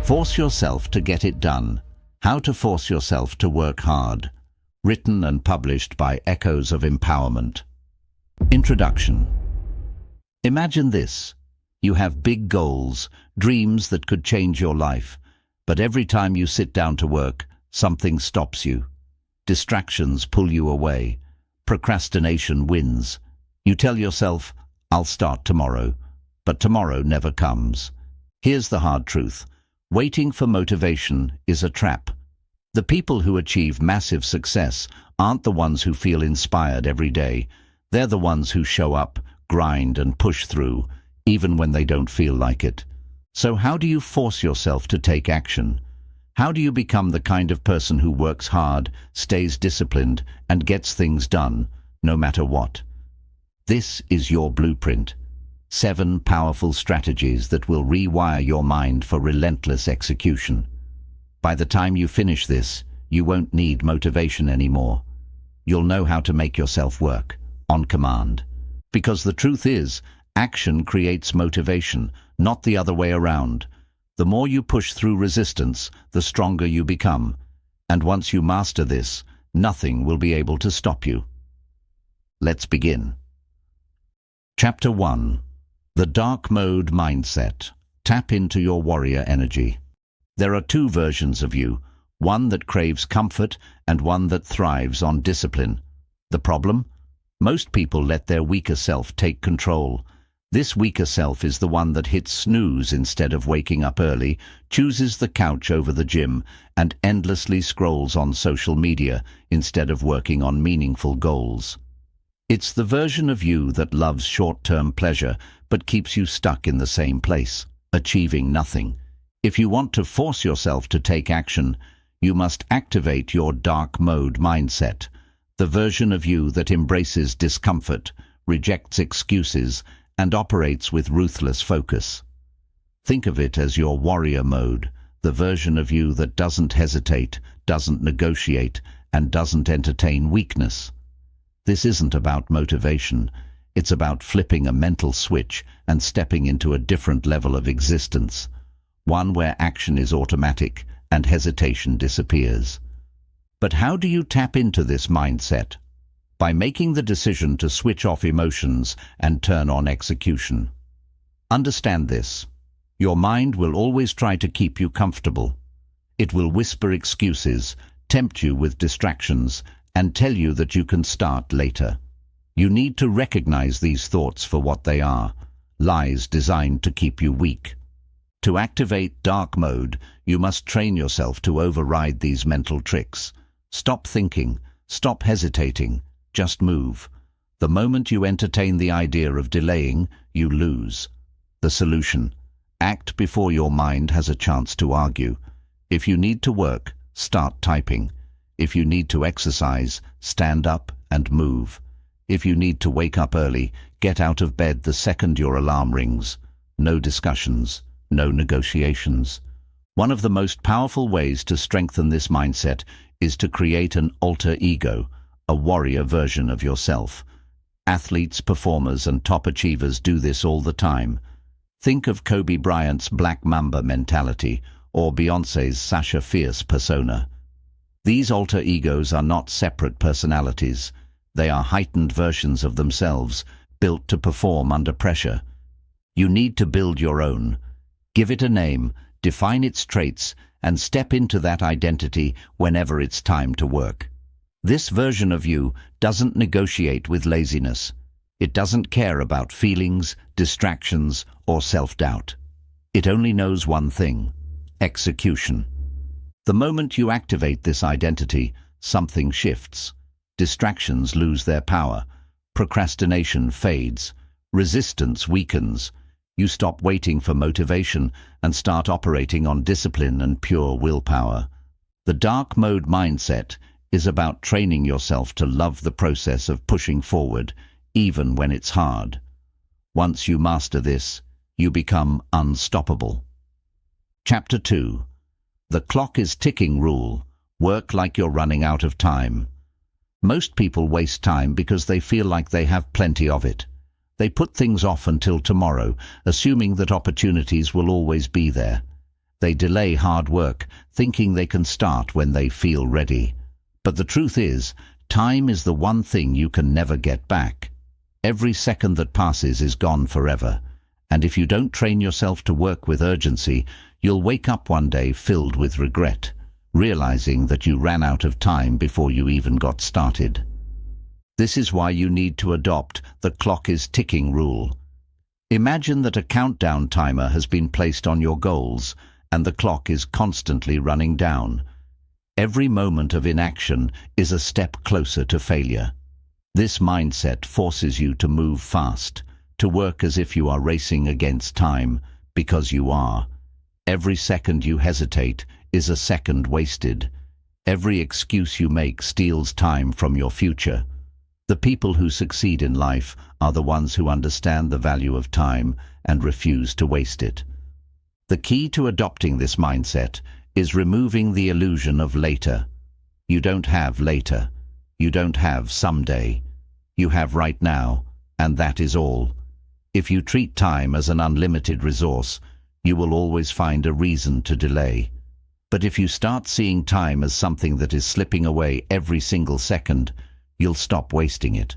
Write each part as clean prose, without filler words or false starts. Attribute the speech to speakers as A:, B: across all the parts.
A: Force yourself to get it done. How to force yourself to work hard. Written and published by Echoes of Empowerment. Introduction. Imagine this. You have big goals, dreams that could change your life. But every time you sit down to work, something stops you. Distractions pull you away. Procrastination wins. You tell yourself, I'll start tomorrow. But tomorrow never comes. Here's the hard truth. Waiting for motivation is a trap. The people who achieve massive success aren't the ones who feel inspired every day. They're the ones who show up, grind and push through, even when they don't feel like it. So how do you force yourself to take action? How do you become the kind of person who works hard, stays disciplined, and gets things done, no matter what? This is your blueprint. 7 powerful strategies that will rewire your mind for relentless execution. By the time you finish this, you won't need motivation anymore. You'll know how to make yourself work, on command. Because the truth is, action creates motivation, not the other way around. The more you push through resistance, the stronger you become. And once you master this, nothing will be able to stop you. Let's begin. Chapter 1. The Dark Mode Mindset. Tap into your warrior energy. There are 2 versions of you, one that craves comfort and one that thrives on discipline. The problem? Most people let their weaker self take control. This weaker self is the one that hits snooze instead of waking up early, chooses the couch over the gym, and endlessly scrolls on social media instead of working on meaningful goals. It's the version of you that loves short-term pleasure but keeps you stuck in the same place, achieving nothing. If you want to force yourself to take action, you must activate your dark mode mindset, the version of you that embraces discomfort, rejects excuses, and operates with ruthless focus. Think of it as your warrior mode, the version of you that doesn't hesitate, doesn't negotiate, and doesn't entertain weakness. This isn't about motivation. It's about flipping a mental switch and stepping into a different level of existence, one where action is automatic and hesitation disappears. But how do you tap into this mindset? By making the decision to switch off emotions and turn on execution. Understand this. Your mind will always try to keep you comfortable. It will whisper excuses, tempt you with distractions, and tell you that you can start later. You need to recognize these thoughts for what they are, lies designed to keep you weak. To activate dark mode, you must train yourself to override these mental tricks. Stop thinking, stop hesitating, just move. The moment you entertain the idea of delaying, you lose. The solution: act before your mind has a chance to argue. If you need to work, start typing. If you need to exercise, stand up and move. If you need to wake up early, get out of bed the second your alarm rings. No discussions, no negotiations. One of the most powerful ways to strengthen this mindset is to create an alter ego, a warrior version of yourself. Athletes, performers, and top achievers do this all the time. Think of Kobe Bryant's Black Mamba mentality or Beyoncé's Sasha Fierce persona. These alter egos are not separate personalities. They are heightened versions of themselves, built to perform under pressure. You need to build your own. Give it a name, define its traits, and step into that identity whenever it's time to work. This version of you doesn't negotiate with laziness. It doesn't care about feelings, distractions, or self-doubt. It only knows one thing: execution. The moment you activate this identity, something shifts. Distractions lose their power. Procrastination fades. Resistance weakens. You stop waiting for motivation and start operating on discipline and pure willpower. The dark mode mindset is about training yourself to love the process of pushing forward, even when it's hard. Once you master this, you become unstoppable. Chapter 2. The clock is ticking rule. Work like you're running out of time. Most people waste time because they feel like they have plenty of it. They put things off until tomorrow, assuming that opportunities will always be there. They delay hard work, thinking they can start when they feel ready. But the truth is, time is the one thing you can never get back. Every second that passes is gone forever. And if you don't train yourself to work with urgency, you'll wake up one day filled with regret, realizing that you ran out of time before you even got started. This is why you need to adopt the clock is ticking rule. Imagine that a countdown timer has been placed on your goals, and the clock is constantly running down. Every moment of inaction is a step closer to failure. This mindset forces you to move fast, to work as if you are racing against time, because you are. Every second you hesitate is a second wasted. Every excuse you make steals time from your future. The people who succeed in life are the ones who understand the value of time and refuse to waste it. The key to adopting this mindset is removing the illusion of later. You don't have later. You don't have someday. You have right now, and that is all. If you treat time as an unlimited resource, you will always find a reason to delay. But if you start seeing time as something that is slipping away every single second, you'll stop wasting it.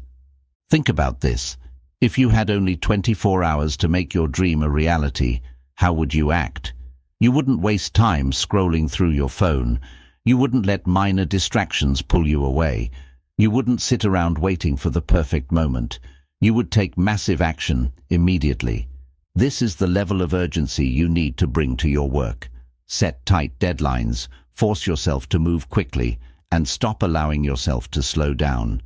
A: Think about this. If you had only 24 hours to make your dream a reality, how would you act? You wouldn't waste time scrolling through your phone. You wouldn't let minor distractions pull you away. You wouldn't sit around waiting for the perfect moment. You would take massive action immediately. This is the level of urgency you need to bring to your work. Set tight deadlines, force yourself to move quickly, and stop allowing yourself to slow down.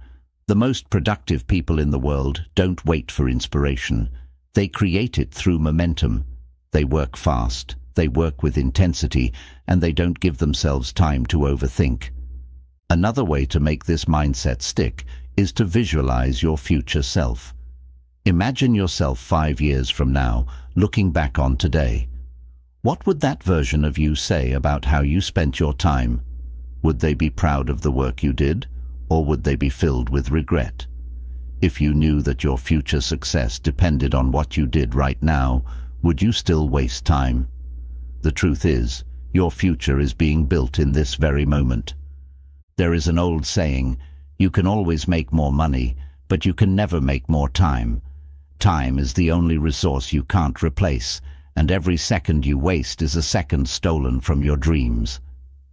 A: The most productive people in the world don't wait for inspiration. They create it through momentum. They work fast, they work with intensity, and they don't give themselves time to overthink. Another way to make this mindset stick is to visualize your future self. Imagine yourself 5 years from now, looking back on today. What would that version of you say about how you spent your time? Would they be proud of the work you did, or would they be filled with regret? If you knew that your future success depended on what you did right now, would you still waste time? The truth is, your future is being built in this very moment. There is an old saying, you can always make more money, but you can never make more time. Time is the only resource you can't replace, and every second you waste is a second stolen from your dreams.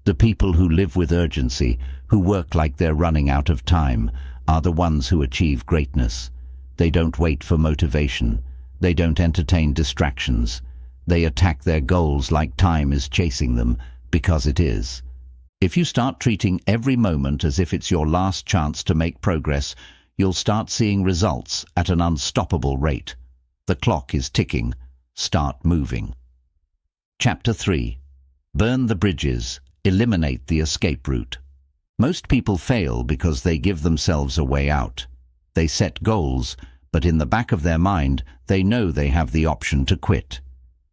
A: The people who live with urgency, who work like they're running out of time, are the ones who achieve greatness. They don't wait for motivation. They don't entertain distractions. They attack their goals like time is chasing them, because it is. If you start treating every moment as if it's your last chance to make progress, you'll start seeing results at an unstoppable rate. The clock is ticking. Start moving. Chapter 3. Burn the bridges. Eliminate the escape route. Most people fail because they give themselves a way out. They set goals, but in the back of their mind, they know they have the option to quit.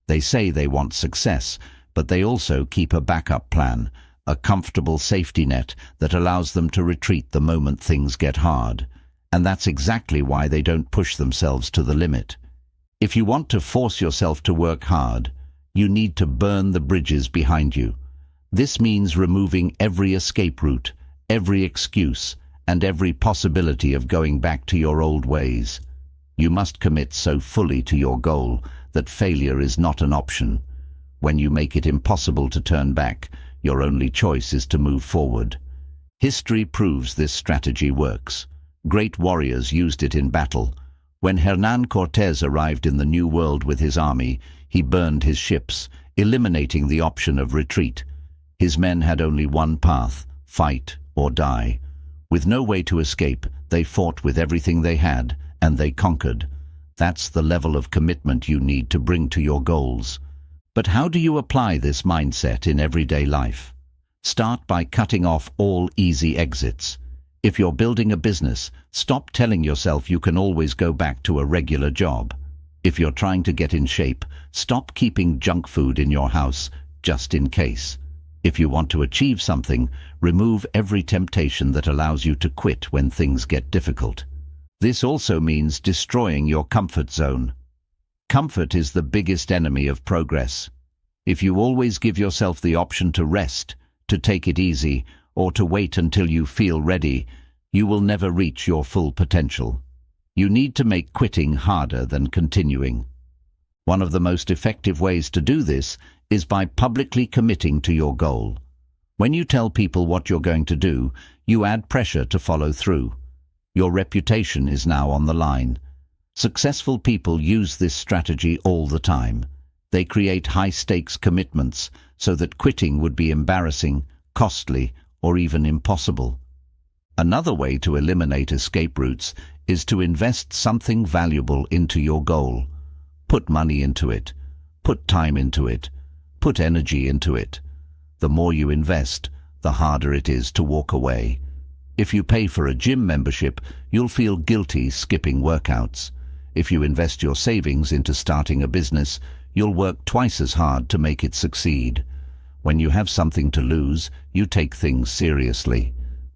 A: They say they want success, but they also keep a backup plan, a comfortable safety net that allows them to retreat the moment things get hard. And that's exactly why they don't push themselves to the limit. If you want to force yourself to work hard, you need to burn the bridges behind you. This means removing every escape route, every excuse, and every possibility of going back to your old ways. You must commit so fully to your goal that failure is not an option. When you make it impossible to turn back, your only choice is to move forward. History proves this strategy works. Great warriors used it in battle. When Hernán Cortés arrived in the New World with his army, he burned his ships, eliminating the option of retreat. His men had only one path, fight or die. With no way to escape, they fought with everything they had, and they conquered. That's the level of commitment you need to bring to your goals. But how do you apply this mindset in everyday life? Start by cutting off all easy exits. If you're building a business, stop telling yourself you can always go back to a regular job. If you're trying to get in shape, stop keeping junk food in your house, just in case. If you want to achieve something, remove every temptation that allows you to quit when things get difficult. This also means destroying your comfort zone. Comfort is the biggest enemy of progress. If you always give yourself the option to rest, to take it easy, or to wait until you feel ready, you will never reach your full potential. You need to make quitting harder than continuing. One of the most effective ways to do this is by publicly committing to your goal. When you tell people what you're going to do, you add pressure to follow through. Your reputation is now on the line. Successful people use this strategy all the time. They create high-stakes commitments so that quitting would be embarrassing, costly, or even impossible. Another way to eliminate escape routes is to invest something valuable into your goal. Put money into it. Put time into it. Put energy into it. The more you invest, the harder it is to walk away. If you pay for a gym membership, you'll feel guilty skipping workouts. If you invest your savings into starting a business, you'll work twice as hard to make it succeed. When you have something to lose, you take things seriously.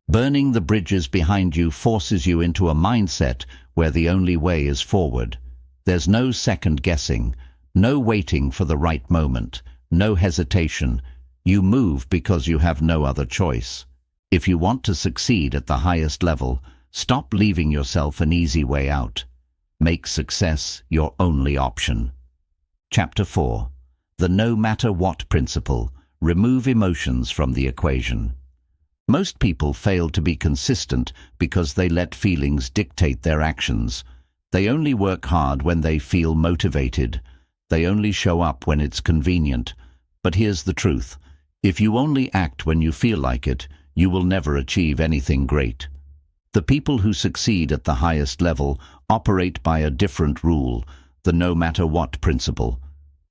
A: Burning the bridges behind you forces you into a mindset where the only way is forward. There's no second guessing, no waiting for the right moment, no hesitation. You move because you have no other choice. If you want to succeed at the highest level, stop leaving yourself an easy way out. Make success your only option. Chapter 4. The no matter what principle. Remove emotions from the equation. Most people fail to be consistent because they let feelings dictate their actions. They only work hard when they feel motivated. They only show up when it's convenient. But here's the truth. If you only act when you feel like it, you will never achieve anything great. The people who succeed at the highest level operate by a different rule, the no matter what principle.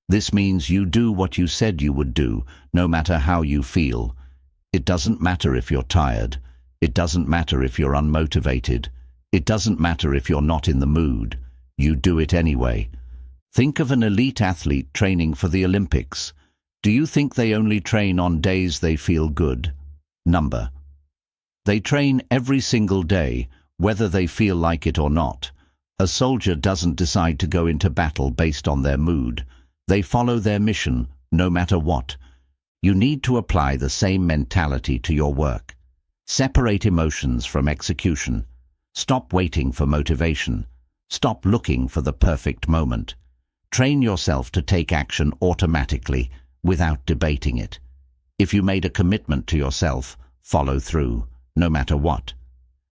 A: This means you do what you said you would do, no matter how you feel. It doesn't matter if you're tired. It doesn't matter if you're unmotivated. It doesn't matter if you're not in the mood. You do it anyway. Think of an elite athlete training for the Olympics. Do you think they only train on days they feel good? Number. They train every single day, whether they feel like it or not. A soldier doesn't decide to go into battle based on their mood. They follow their mission, no matter what. You need to apply the same mentality to your work. Separate emotions from execution. Stop waiting for motivation. Stop looking for the perfect moment. Train yourself to take action automatically, without debating it. If you made a commitment to yourself, follow through, no matter what.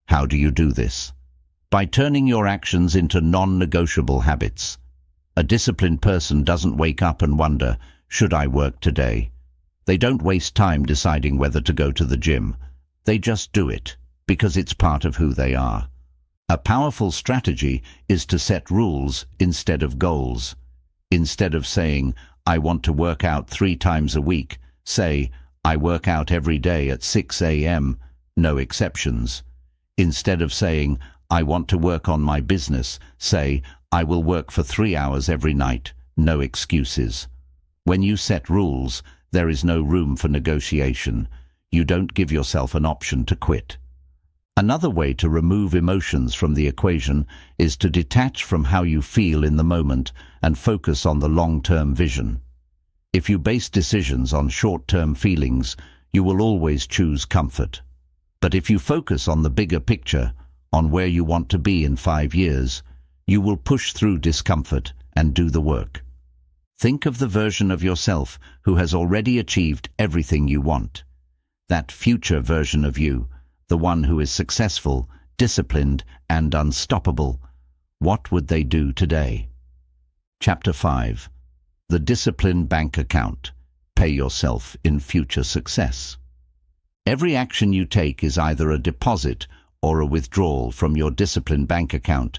A: How do you do this? By turning your actions into non-negotiable habits. A disciplined person doesn't wake up and wonder, should I work today? They don't waste time deciding whether to go to the gym. They just do it, because it's part of who they are. A powerful strategy is to set rules instead of goals. Instead of saying, I want to work out 3 times a week, say, I work out every day at 6 a.m., no exceptions. Instead of saying, I want to work on my business, say, I will work for 3 hours every night, no excuses. When you set rules, there is no room for negotiation. You don't give yourself an option to quit. Another way to remove emotions from the equation is to detach from how you feel in the moment and focus on the long-term vision. If you base decisions on short-term feelings, you will always choose comfort. But if you focus on the bigger picture, on where you want to be in 5 years, you will push through discomfort and do the work. Think of the version of yourself who has already achieved everything you want. That future version of you, the one who is successful, disciplined, and unstoppable, what would they do today? Chapter 5. The Discipline Bank Account. Pay yourself in future success. Every action you take is either a deposit or a withdrawal from your discipline bank account.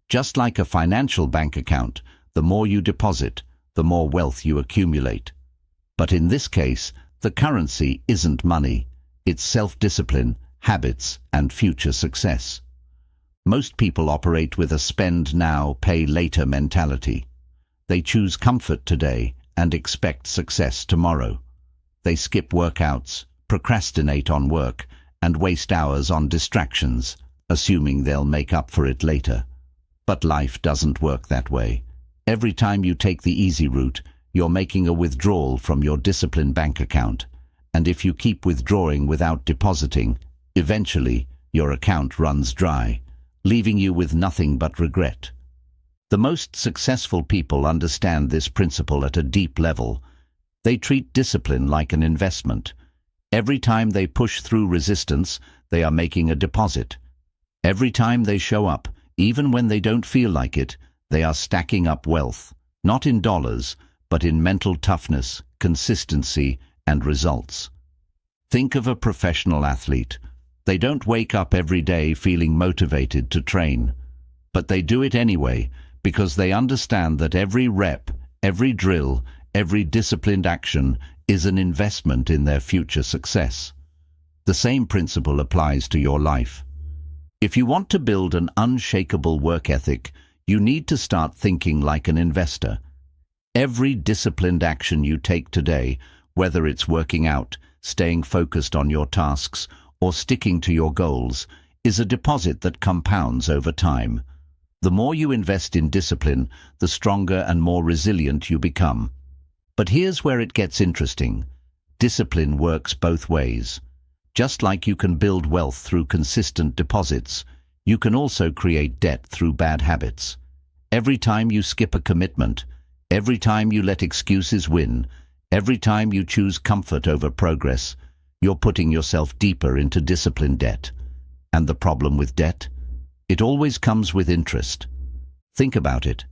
A: Just like a financial bank account, the more you deposit, the more wealth you accumulate. But in this case, the currency isn't money, it's self-discipline, habits, and future success. Most people operate with a spend now, pay later mentality. They choose comfort today and expect success tomorrow. They skip workouts, procrastinate on work, and waste hours on distractions, assuming they'll make up for it later. But life doesn't work that way. Every time you take the easy route, you're making a withdrawal from your discipline bank account. And if you keep withdrawing without depositing, eventually your account runs dry, leaving you with nothing but regret. The most successful people understand this principle at a deep level. They treat discipline like an investment. Every time they push through resistance, they are making a deposit. Every time they show up, even when they don't feel like it, they are stacking up wealth, not in dollars, but in mental toughness, consistency, and results. Think of a professional athlete. They don't wake up every day feeling motivated to train, but they do it anyway because they understand that every rep, every drill, every disciplined action is an investment in their future success. The same principle applies to your life. If you want to build an unshakable work ethic, you need to start thinking like an investor. Every disciplined action you take today, whether it's working out, staying focused on your tasks, or sticking to your goals, is a deposit that compounds over time. The more you invest in discipline, the stronger and more resilient you become. But here's where it gets interesting. Discipline works both ways. Just like you can build wealth through consistent deposits, you can also create debt through bad habits. Every time you skip a commitment, every time you let excuses win, every time you choose comfort over progress, you're putting yourself deeper into discipline debt. And the problem with debt? It always comes with interest. Think about it.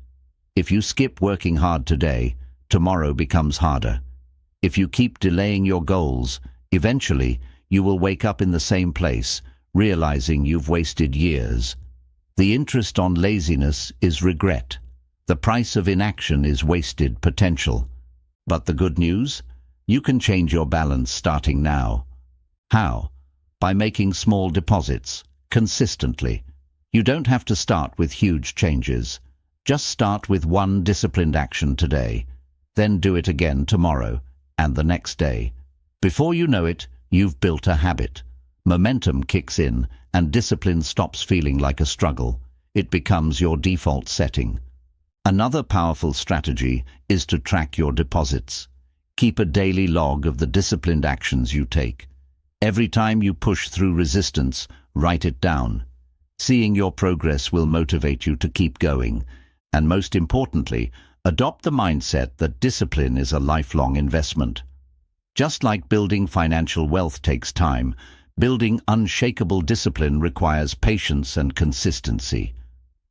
A: If you skip working hard today, tomorrow becomes harder. If you keep delaying your goals, eventually you will wake up in the same place, realizing you've wasted years. The interest on laziness is regret. The price of inaction is wasted potential. But the good news? You can change your balance starting now. How? By making small deposits, consistently. You don't have to start with huge changes. Just start with one disciplined action today. Then do it again tomorrow, and the next day. Before you know it, you've built a habit. Momentum kicks in, and discipline stops feeling like a struggle. It becomes your default setting. Another powerful strategy is to track your deposits. Keep a daily log of the disciplined actions you take. Every time you push through resistance, write it down. Seeing your progress will motivate you to keep going. And most importantly, adopt the mindset that discipline is a lifelong investment. Just like building financial wealth takes time, building unshakable discipline requires patience and consistency.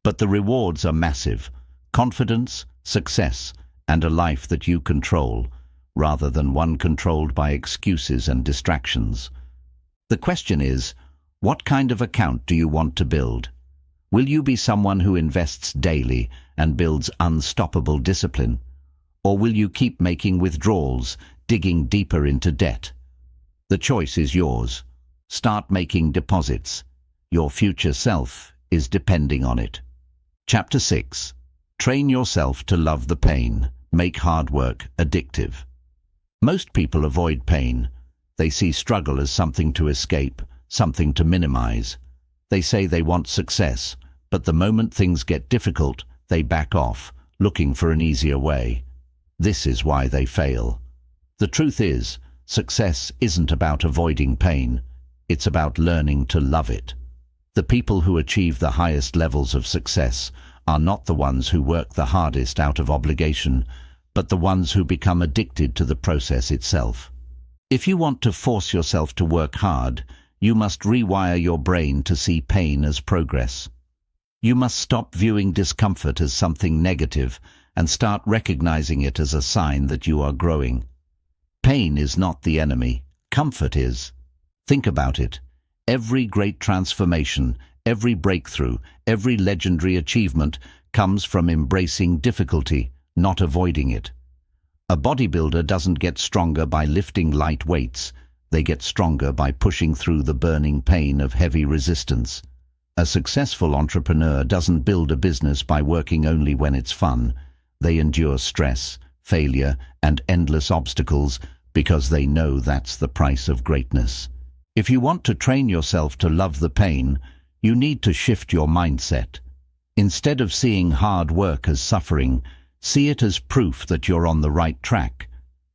A: But the rewards are massive: confidence, success, and a life that you control, rather than one controlled by excuses and distractions. The question is, what kind of account do you want to build? Will you be someone who invests daily and builds unstoppable discipline? Or will you keep making withdrawals, digging deeper into debt? The choice is yours. Start making deposits. Your future self is depending on it. Chapter 6. Train yourself to love the pain. Make hard work addictive. Most people avoid pain. They see struggle as something to escape, something to minimize. They say they want success, but the moment things get difficult, they back off, looking for an easier way. This is why they fail. The truth is, success isn't about avoiding pain. It's about learning to love it. The people who achieve the highest levels of success are not the ones who work the hardest out of obligation, but the ones who become addicted to the process itself. If you want to force yourself to work hard, you must rewire your brain to see pain as progress. You must stop viewing discomfort as something negative and start recognizing it as a sign that you are growing. Pain is not the enemy, comfort is. Think about it. Every great transformation, every breakthrough, every legendary achievement comes from embracing difficulty, not avoiding it. A bodybuilder doesn't get stronger by lifting light weights. They get stronger by pushing through the burning pain of heavy resistance. A successful entrepreneur doesn't build a business by working only when it's fun. They endure stress, failure, and endless obstacles because they know that's the price of greatness. If you want to train yourself to love the pain, you need to shift your mindset. Instead of seeing hard work as suffering, See it as proof that you're on the right track.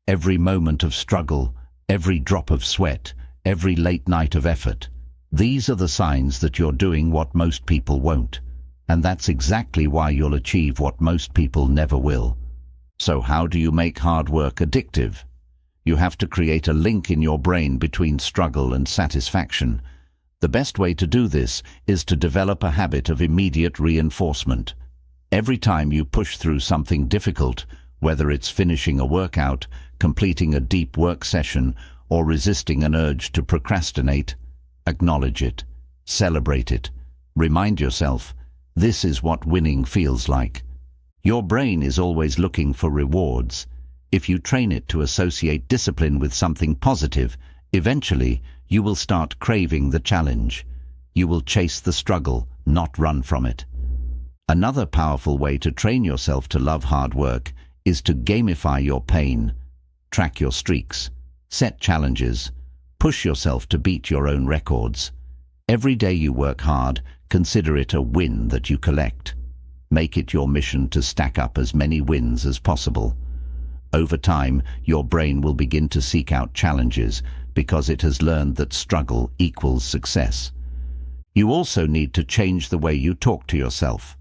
A: Every moment of struggle, every drop of sweat, every late night of effort. These are the signs that you're doing what most people won't. And that's exactly why you'll achieve what most people never will. So how do you make hard work addictive? You have to create a link in your brain between struggle and satisfaction. The best way to do this is to develop a habit of immediate reinforcement. Every time you push through something difficult, whether it's finishing a workout, completing a deep work session, or resisting an urge to procrastinate, acknowledge it, celebrate it, remind yourself, this is what winning feels like. Your brain is always looking for rewards. If you train it to associate discipline with something positive, eventually you will start craving the challenge. You will chase the struggle, not run from it. Another powerful way to train yourself to love hard work is to gamify your pain. Track your streaks, set challenges, push yourself to beat your own records. Every day you work hard, consider it a win that you collect. Make it your mission to stack up as many wins as possible. Over time, your brain will begin to seek out challenges because it has learned that struggle equals success. You also need to change the way you talk to yourself.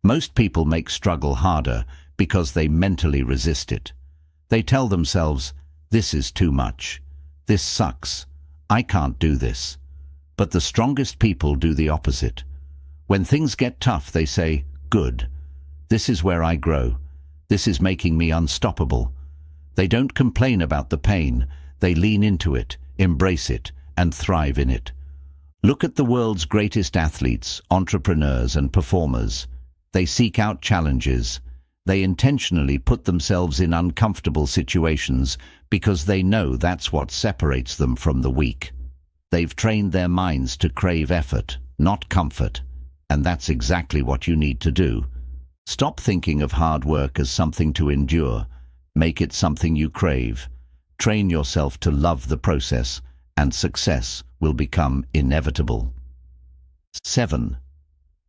A: Most people make struggle harder because they mentally resist it. They tell themselves, "This is too much. This sucks. I can't do this." But the strongest people do the opposite. When things get tough, they say, "Good. This is where I grow. This is making me unstoppable." They don't complain about the pain. They lean into it, embrace it, and thrive in it. Look at the world's greatest athletes, entrepreneurs, and performers. They seek out challenges. They intentionally put themselves in uncomfortable situations because they know that's what separates them from the weak. They've trained their minds to crave effort, not comfort. And that's exactly what you need to do. Stop thinking of hard work as something to endure. Make it something you crave. Train yourself to love the process, and success will become inevitable. 7.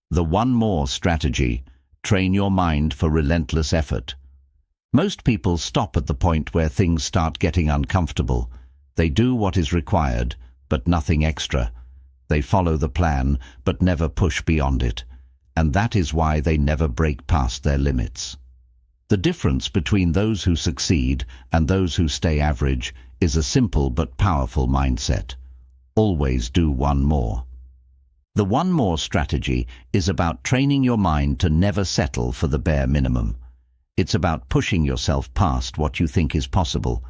A: The one more strategy. Train your mind for relentless effort. Most people stop at the point where things start getting uncomfortable. They do what is required, but nothing extra. They follow the plan, but never push beyond it. And that is why they never break past their limits. The difference between those who succeed and those who stay average is a simple but powerful mindset. Always do one more. The one more strategy is about training your mind to never settle for the bare minimum. It's about pushing yourself past what you think is possible,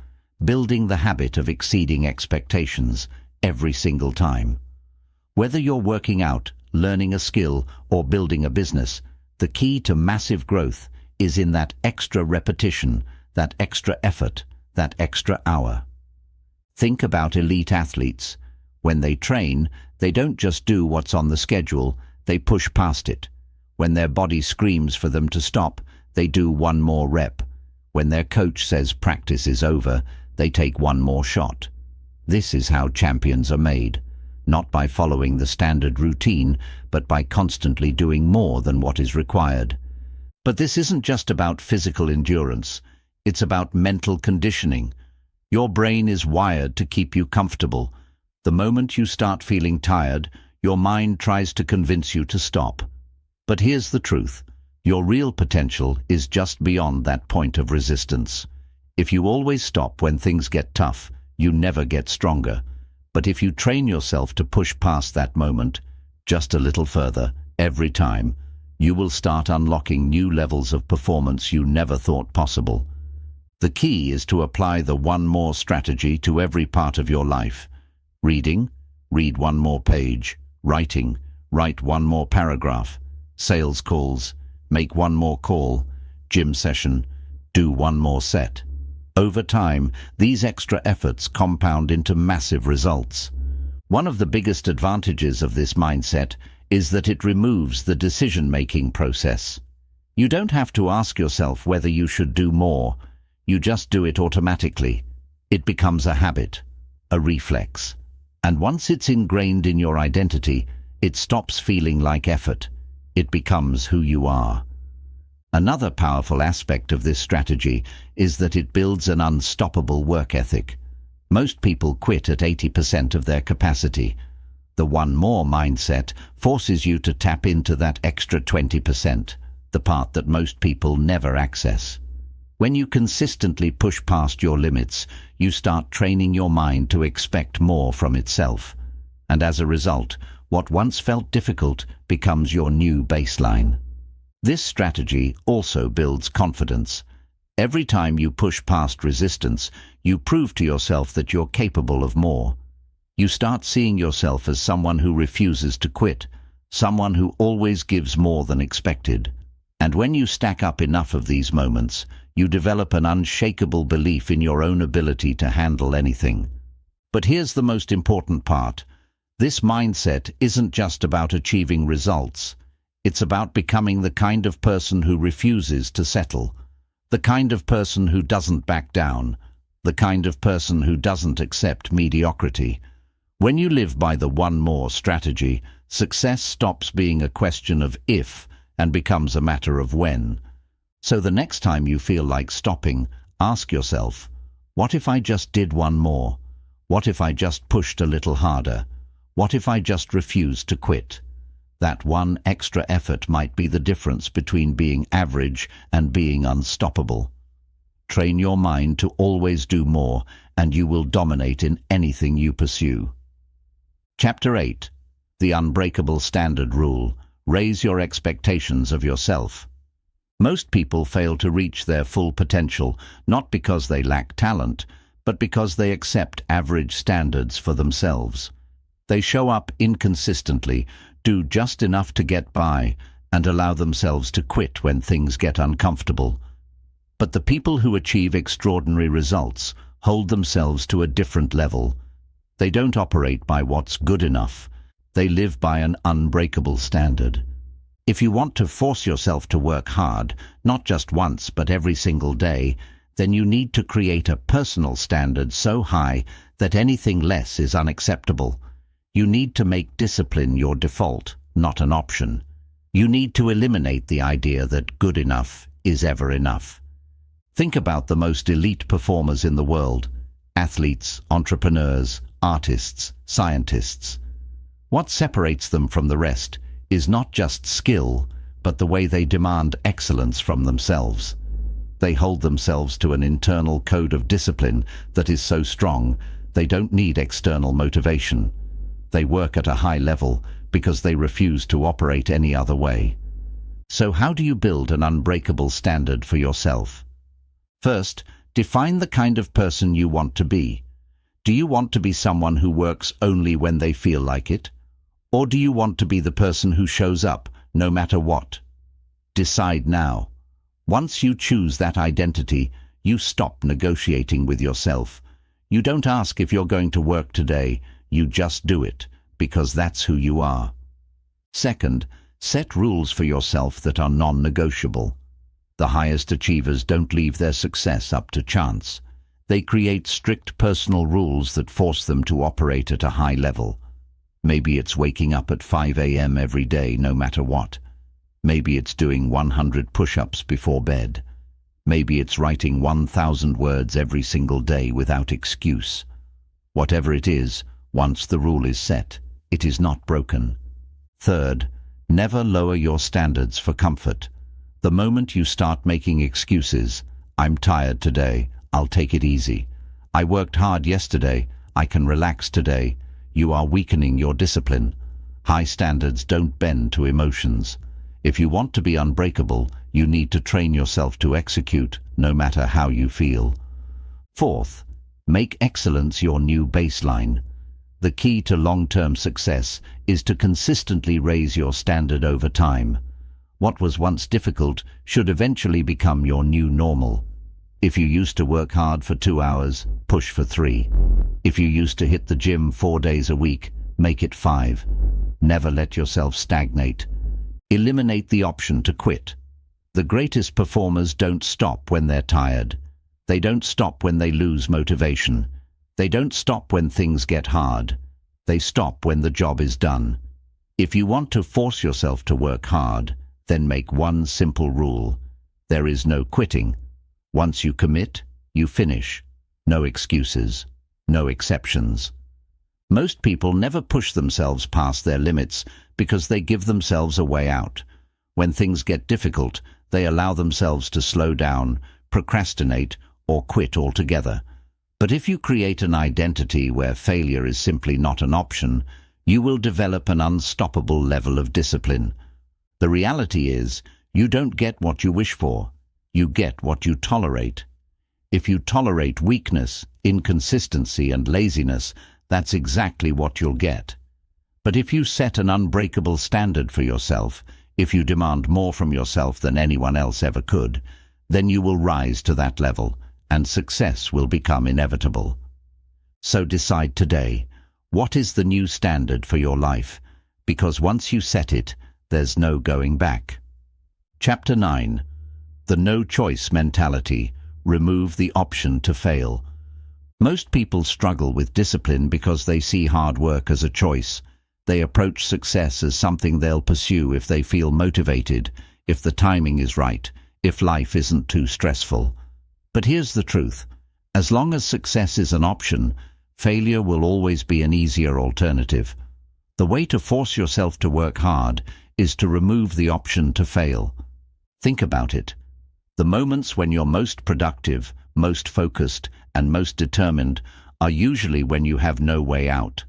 A: building the habit of exceeding expectations every single time. Whether you're working out, learning a skill, or building a business, the key to massive growth is in that extra repetition, that extra effort, that extra hour. Think about elite athletes. When they train, they don't just do what's on the schedule, they push past it. When their body screams for them to stop, they do one more rep. When their coach says practice is over, they take one more shot. This is how champions are made. Not by following the standard routine, but by constantly doing more than what is required. But this isn't just about physical endurance. It's about mental conditioning. Your brain is wired to keep you comfortable. The moment you start feeling tired, your mind tries to convince you to stop. But here's the truth. Your real potential is just beyond that point of resistance. If you always stop when things get tough, you never get stronger. But if you train yourself to push past that moment, just a little further, every time, you will start unlocking new levels of performance you never thought possible. The key is to apply the one more strategy to every part of your life. Reading, read one more page. Writing, write one more paragraph. Sales calls, make one more call. Gym session, do one more set. Over time, these extra efforts compound into massive results. One of the biggest advantages of this mindset is that it removes the decision-making process. You don't have to ask yourself whether you should do more. You just do it automatically. It becomes a habit, a reflex. And once it's ingrained in your identity, it stops feeling like effort. It becomes who you are. Another powerful aspect of this strategy is that it builds an unstoppable work ethic. Most people quit at 80% of their capacity. The one more mindset forces you to tap into that extra 20%, the part that most people never access. When you consistently push past your limits, you start training your mind to expect more from itself. And as a result, what once felt difficult becomes your new baseline. This strategy also builds confidence. Every time you push past resistance, you prove to yourself that you're capable of more. You start seeing yourself as someone who refuses to quit, someone who always gives more than expected. And when you stack up enough of these moments, you develop an unshakable belief in your own ability to handle anything. But here's the most important part. This mindset isn't just about achieving results. It's about becoming the kind of person who refuses to settle, the kind of person who doesn't back down, the kind of person who doesn't accept mediocrity. When you live by the one more strategy, success stops being a question of if and becomes a matter of when. So the next time you feel like stopping, ask yourself, what if I just did one more? What if I just pushed a little harder? What if I just refused to quit? That one extra effort might be the difference between being average and being unstoppable. Train your mind to always do more, and you will dominate in anything you pursue. Chapter 8. The Unbreakable Standard Rule. Raise your expectations of yourself. Most people fail to reach their full potential, not because they lack talent, but because they accept average standards for themselves. They show up inconsistently, do just enough to get by, and allow themselves to quit when things get uncomfortable. But the people who achieve extraordinary results hold themselves to a different level. They don't operate by what's good enough. They live by an unbreakable standard. If you want to force yourself to work hard, not just once but every single day, then you need to create a personal standard so high that anything less is unacceptable. You need to make discipline your default, not an option. You need to eliminate the idea that good enough is ever enough. Think about the most elite performers in the world: athletes, entrepreneurs, artists, scientists. What separates them from the rest is not just skill, but the way they demand excellence from themselves. They hold themselves to an internal code of discipline that is so strong they don't need external motivation. They work at a high level because they refuse to operate any other way. So how do you build an unbreakable standard for yourself? First, define the kind of person you want to be. Do you want to be someone who works only when they feel like it? Or do you want to be the person who shows up, no matter what? Decide now. Once you choose that identity, you stop negotiating with yourself. You don't ask if you're going to work today, you just do it, because that's who you are. Second, set rules for yourself that are non-negotiable. The highest achievers don't leave their success up to chance. They create strict personal rules that force them to operate at a high level. Maybe it's waking up at 5 a.m. every day, no matter what. Maybe it's doing 100 push-ups before bed. Maybe it's writing 1,000 words every single day without excuse. Whatever it is, once the rule is set, it is not broken. Third, never lower your standards for comfort. The moment you start making excuses, I'm tired today, I'll take it easy. I worked hard yesterday, I can relax today. You are weakening your discipline. High standards don't bend to emotions. If you want to be unbreakable, you need to train yourself to execute, no matter how you feel. Fourth, make excellence your new baseline. The key to long-term success is to consistently raise your standard over time. What was once difficult should eventually become your new normal. If you used to work hard for 2 hours, push for 3. If you used to hit the gym 4 days a week, make it 5. Never let yourself stagnate. Eliminate the option to quit. The greatest performers don't stop when they're tired. They don't stop when they lose motivation. They don't stop when things get hard. They stop when the job is done. If you want to force yourself to work hard, then make one simple rule. There is no quitting. Once you commit, you finish. No excuses, no exceptions. Most people never push themselves past their limits because they give themselves a way out. When things get difficult, they allow themselves to slow down, procrastinate, or quit altogether. But if you create an identity where failure is simply not an option, you will develop an unstoppable level of discipline. The reality is, you don't get what you wish for. You get what you tolerate. If you tolerate weakness, inconsistency, and laziness, that's exactly what you'll get. But if you set an unbreakable standard for yourself, if you demand more from yourself than anyone else ever could, then you will rise to that level, and success will become inevitable. So decide today, what is the new standard for your life? Because once you set it, there's no going back. Chapter 9. The no-choice mentality. Remove the option to fail. Most people struggle with discipline because they see hard work as a choice. They approach success as something they'll pursue if they feel motivated, if the timing is right, if life isn't too stressful. But here's the truth. As long as success is an option, failure will always be an easier alternative. The way to force yourself to work hard is to remove the option to fail. Think about it. The moments when you're most productive, most focused, and most determined are usually when you have no way out.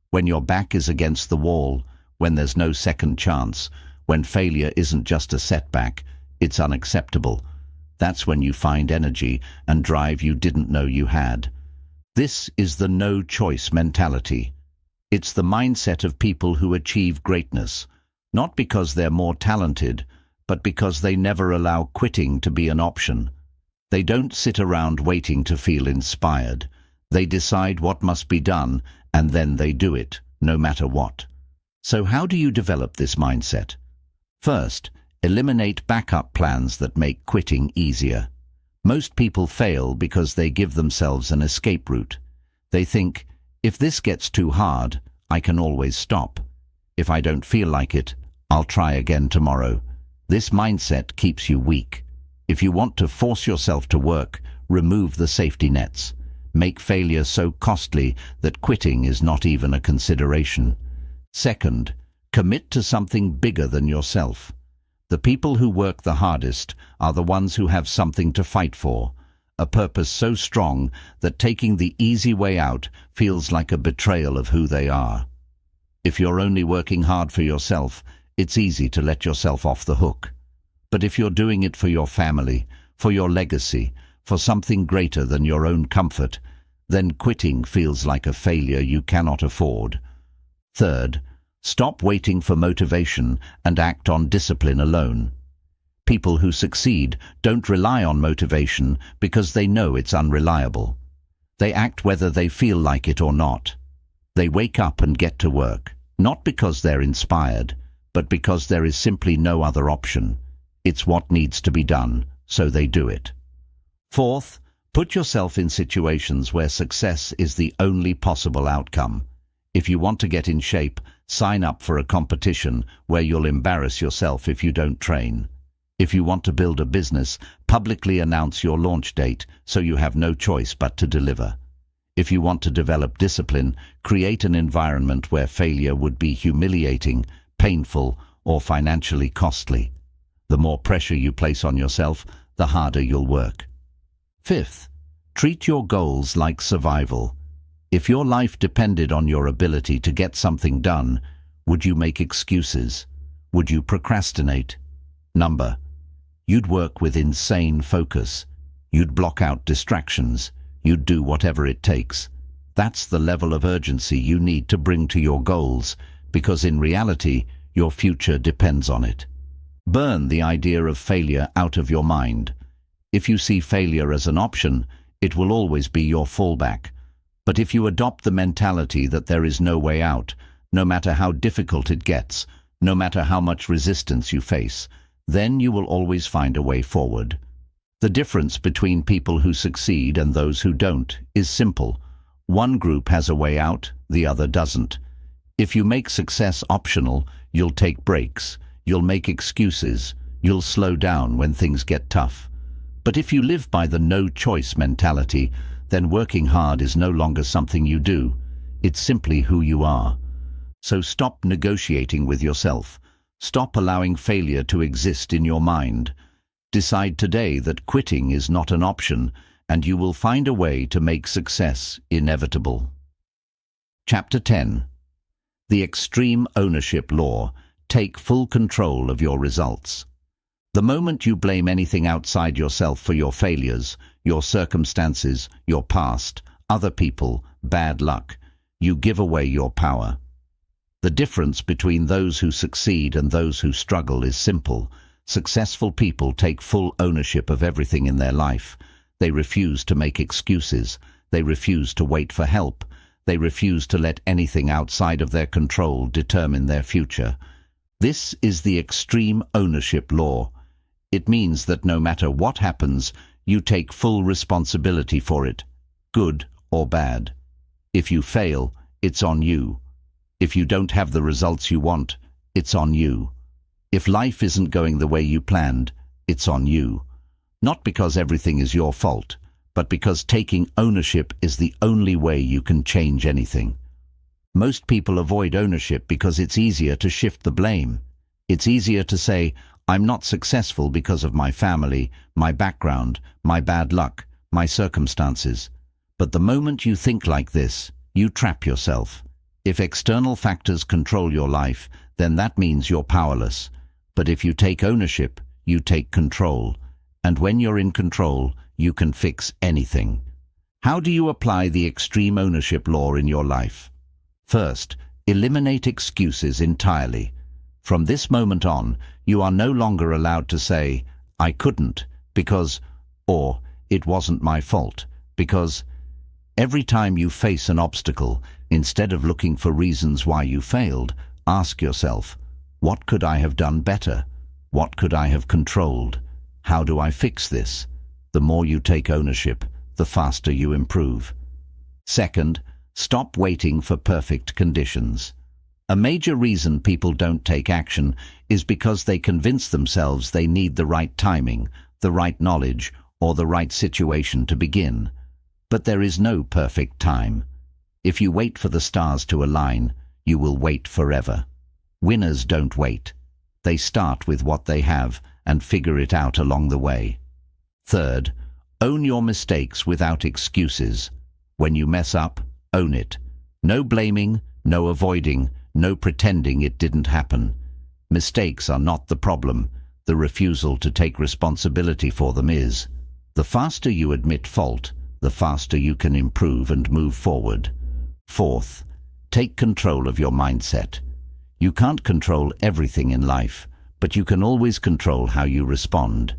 A: When your back is against the wall, when there's no second chance, when failure isn't just a setback, it's unacceptable. That's when you find energy and drive you didn't know you had. This is the no-choice mentality. It's the mindset of people who achieve greatness, not because they're more talented, but because they never allow quitting to be an option. They don't sit around waiting to feel inspired. They decide what must be done, and then they do it, no matter what. So how do you develop this mindset? First, eliminate backup plans that make quitting easier. Most people fail because they give themselves an escape route. They think, if this gets too hard, I can always stop. If I don't feel like it, I'll try again tomorrow. This mindset keeps you weak. If you want to force yourself to work, remove the safety nets. Make failure so costly that quitting is not even a consideration. Second, commit to something bigger than yourself. The people who work the hardest are the ones who have something to fight for, a purpose so strong that taking the easy way out feels like a betrayal of who they are. If you're only working hard for yourself, it's easy to let yourself off the hook. But if you're doing it for your family, for your legacy, for something greater than your own comfort, then quitting feels like a failure you cannot afford. Third, stop waiting for motivation and act on discipline alone. People who succeed don't rely on motivation because they know it's unreliable. They act whether they feel like it or not. They wake up and get to work, not because they're inspired, but because there is simply no other option. It's what needs to be done, so they do it. Fourth, put yourself in situations where success is the only possible outcome. If you want to get in shape, sign up for a competition where you'll embarrass yourself if you don't train. If you want to build a business, publicly announce your launch date so you have no choice but to deliver. If you want to develop discipline, create an environment where failure would be humiliating, painful, or financially costly. The more pressure you place on yourself, the harder you'll work. Fifth, treat your goals like survival. If your life depended on your ability to get something done, would you make excuses? Would you procrastinate? You'd work with insane focus. You'd block out distractions. You'd do whatever it takes. That's the level of urgency you need to bring to your goals, because in reality, your future depends on it. Burn the idea of failure out of your mind. If you see failure as an option, it will always be your fallback. But if you adopt the mentality that there is no way out, no matter how difficult it gets, no matter how much resistance you face, then you will always find a way forward. The difference between people who succeed and those who don't is simple. One group has a way out, the other doesn't. If you make success optional, you'll take breaks, you'll make excuses, You'll slow down when things get tough. But if you live by the no-choice mentality, then working hard is no longer something you do. It's simply who you are. So stop negotiating with yourself. Stop allowing failure to exist in your mind. Decide today that quitting is not an option, and you will find a way to make success inevitable. Chapter 10. The Extreme Ownership Law. Take full control of your results. The moment you blame anything outside yourself for your failures, your circumstances, your past, other people, bad luck, you give away your power. The difference between those who succeed and those who struggle is simple. Successful people take full ownership of everything in their life. They refuse to make excuses. They refuse to wait for help. They refuse to let anything outside of their control determine their future. This is the extreme ownership law. It means that no matter what happens, you take full responsibility for it, good or bad. If you fail, it's on you. If you don't have the results you want, it's on you. If life isn't going the way you planned, it's on you. Not because everything is your fault, but because taking ownership is the only way you can change anything. Most people avoid ownership because it's easier to shift the blame. It's easier to say, I'm not successful because of my family, my background, my bad luck, my circumstances. But the moment you think like this, you trap yourself. If external factors control your life, then that means you're powerless. But if you take ownership, you take control. And when you're in control, you can fix anything. How do you apply the extreme ownership law in your life? First, eliminate excuses entirely. From this moment on, you are no longer allowed to say, I couldn't, because, or it wasn't my fault, because. Every time you face an obstacle, instead of looking for reasons why you failed, ask yourself, what could I have done better? What could I have controlled? How do I fix this? The more you take ownership, the faster you improve. Second, stop waiting for perfect conditions. A major reason people don't take action is because they convince themselves they need the right timing, the right knowledge, or the right situation to begin. But there is no perfect time. If you wait for the stars to align, you will wait forever. Winners don't wait. They start with what they have and figure it out along the way. Third, own your mistakes without excuses. When you mess up, own it. No blaming, no avoiding, no pretending it didn't happen. Mistakes are not the problem. The refusal to take responsibility for them is. The faster you admit fault, the faster you can improve and move forward. Fourth, take control of your mindset. You can't control everything in life, but you can always control how you respond.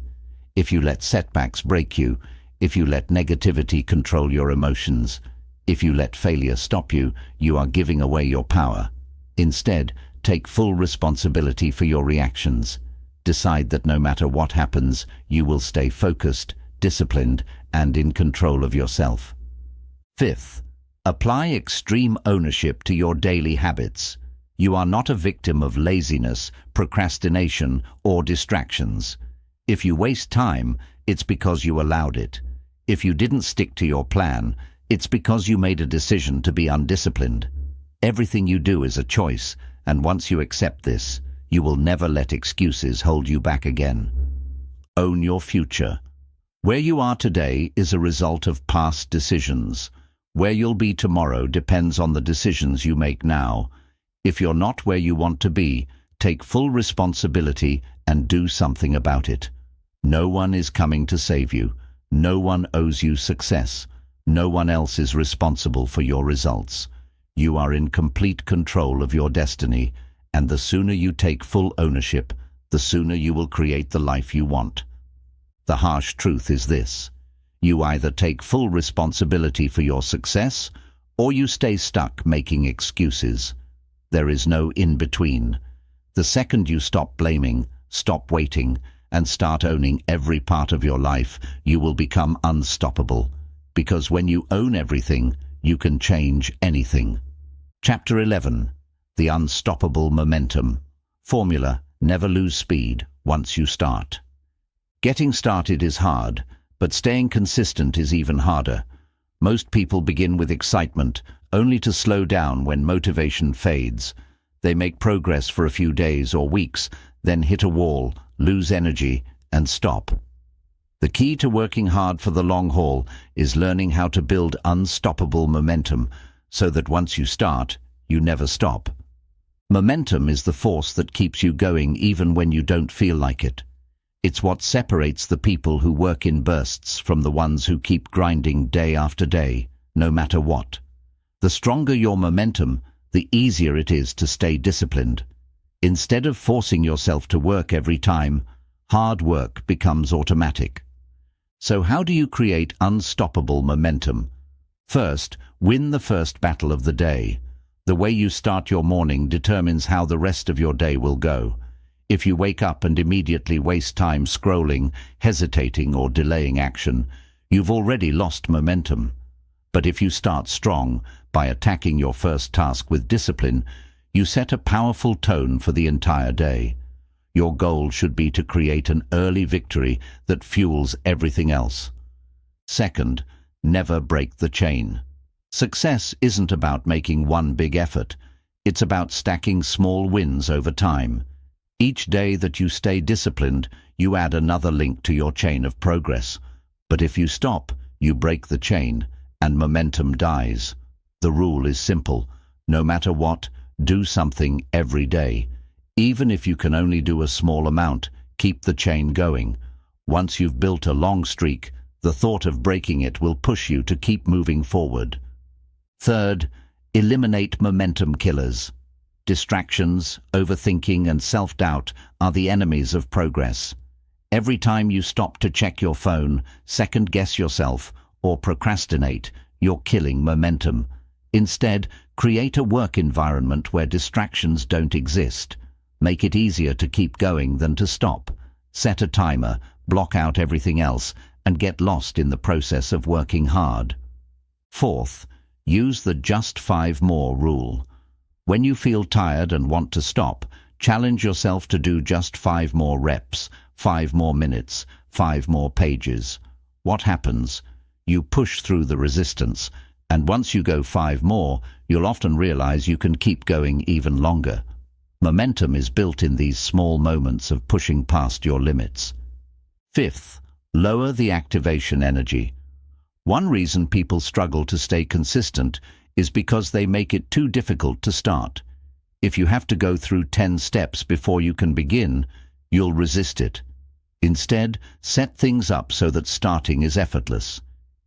A: If you let setbacks break you, if you let negativity control your emotions, if you let failure stop you, you are giving away your power. Instead, take full responsibility for your reactions. Decide that no matter what happens, you will stay focused, disciplined, and in control of yourself. Fifth, apply extreme ownership to your daily habits. You are not a victim of laziness, procrastination, or distractions. If you waste time, it's because you allowed it. If you didn't stick to your plan, it's because you made a decision to be undisciplined. Everything you do is a choice, and once you accept this, you will never let excuses hold you back again. Own your future. Where you are today is a result of past decisions. Where you'll be tomorrow depends on the decisions you make now. If you're not where you want to be, take full responsibility and do something about it. No one is coming to save you. No one owes you success. No one else is responsible for your results. You are in complete control of your destiny, and the sooner you take full ownership, the sooner you will create the life you want. The harsh truth is this: you either take full responsibility for your success, or you stay stuck making excuses. There is no in-between. The second you stop blaming, stop waiting, and start owning every part of your life, you will become unstoppable. Because when you own everything, you can change anything. Chapter 11. The Unstoppable Momentum. Formula: never lose speed, once you start. Getting started is hard, but staying consistent is even harder. Most people begin with excitement, only to slow down when motivation fades. They make progress for a few days or weeks, then hit a wall, lose energy, and stop. The key to working hard for the long haul is learning how to build unstoppable momentum, so that once you start, you never stop. Momentum is the force that keeps you going even when you don't feel like it. It's what separates the people who work in bursts from the ones who keep grinding day after day, no matter what. The stronger your momentum, the easier it is to stay disciplined. Instead of forcing yourself to work every time, hard work becomes automatic. So how do you create unstoppable momentum? First, win the first battle of the day. The way you start your morning determines how the rest of your day will go. If you wake up and immediately waste time scrolling, hesitating, or delaying action, you've already lost momentum. But if you start strong, by attacking your first task with discipline, you set a powerful tone for the entire day. Your goal should be to create an early victory that fuels everything else. Second, never break the chain. Success isn't about making one big effort. It's about stacking small wins over time. Each day that you stay disciplined, you add another link to your chain of progress. But if you stop, you break the chain, and momentum dies. The rule is simple. No matter what, do something every day. Even if you can only do a small amount, keep the chain going. Once you've built a long streak, the thought of breaking it will push you to keep moving forward. Third, eliminate momentum killers. Distractions, overthinking, and self-doubt are the enemies of progress. Every time you stop to check your phone, second-guess yourself, or procrastinate, you're killing momentum. Instead, create a work environment where distractions don't exist. Make it easier to keep going than to stop. Set a timer, block out everything else, and get lost in the process of working hard. Fourth, use the just 5 more rule. When you feel tired and want to stop, challenge yourself to do just 5 more reps, 5 more minutes, 5 more pages. What happens? You push through the resistance, and once you go 5 more, you'll often realize you can keep going even longer. Momentum is built in these small moments of pushing past your limits. Fifth, lower the activation energy. One reason people struggle to stay consistent is because they make it too difficult to start. If you have to go through 10 steps before you can begin, you'll resist it. Instead, set things up so that starting is effortless.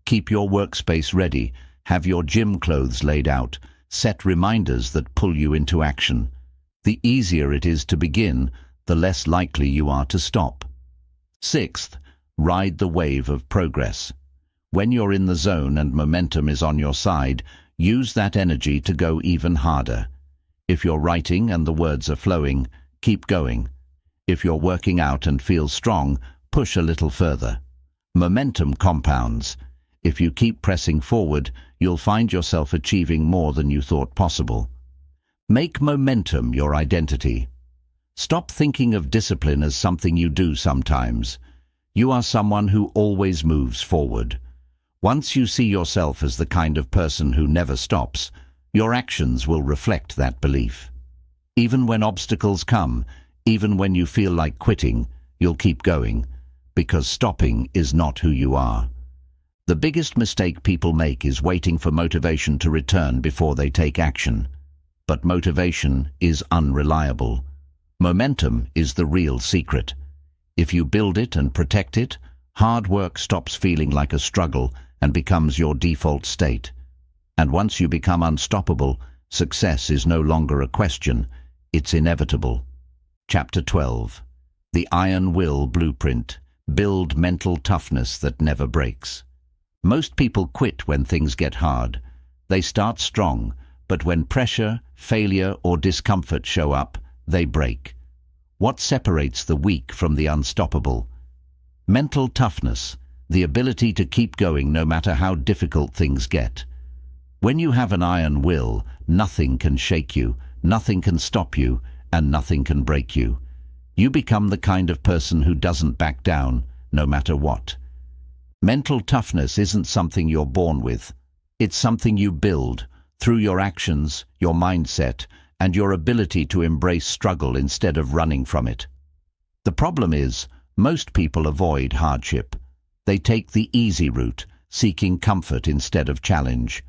A: Keep your workspace ready, have your gym clothes laid out, set reminders that pull you into action. The easier it is to begin, the less likely you are to stop. Sixth, ride the wave of progress. When you're in the zone and momentum is on your side, use that energy to go even harder. If you're writing and the words are flowing, keep going. If you're working out and feel strong, push a little further. Momentum compounds. If you keep pressing forward, you'll find yourself achieving more than you thought possible. Make momentum your identity. Stop thinking of discipline as something you do sometimes. You are someone who always moves forward. Once you see yourself as the kind of person who never stops, your actions will reflect that belief. Even when obstacles come, even when you feel like quitting, you'll keep going, because stopping is not who you are. The biggest mistake people make is waiting for motivation to return before they take action. But motivation is unreliable. Momentum is the real secret. If you build it and protect it, hard work stops feeling like a struggle and becomes your default state. And once you become unstoppable, success is no longer a question, it's inevitable. Chapter 12. The Iron Will Blueprint. Build mental toughness that never breaks. Most people quit when things get hard. They start strong, but when pressure, failure, or discomfort show up, they break. What separates the weak from the unstoppable? Mental toughness, the ability to keep going no matter how difficult things get. When you have an iron will, nothing can shake you, nothing can stop you, and nothing can break you. You become the kind of person who doesn't back down, no matter what. Mental toughness isn't something you're born with. It's something you build through your actions, your mindset, and your ability to embrace struggle instead of running from it. The problem is, most people avoid hardship. They take the easy route, seeking comfort instead of challenge.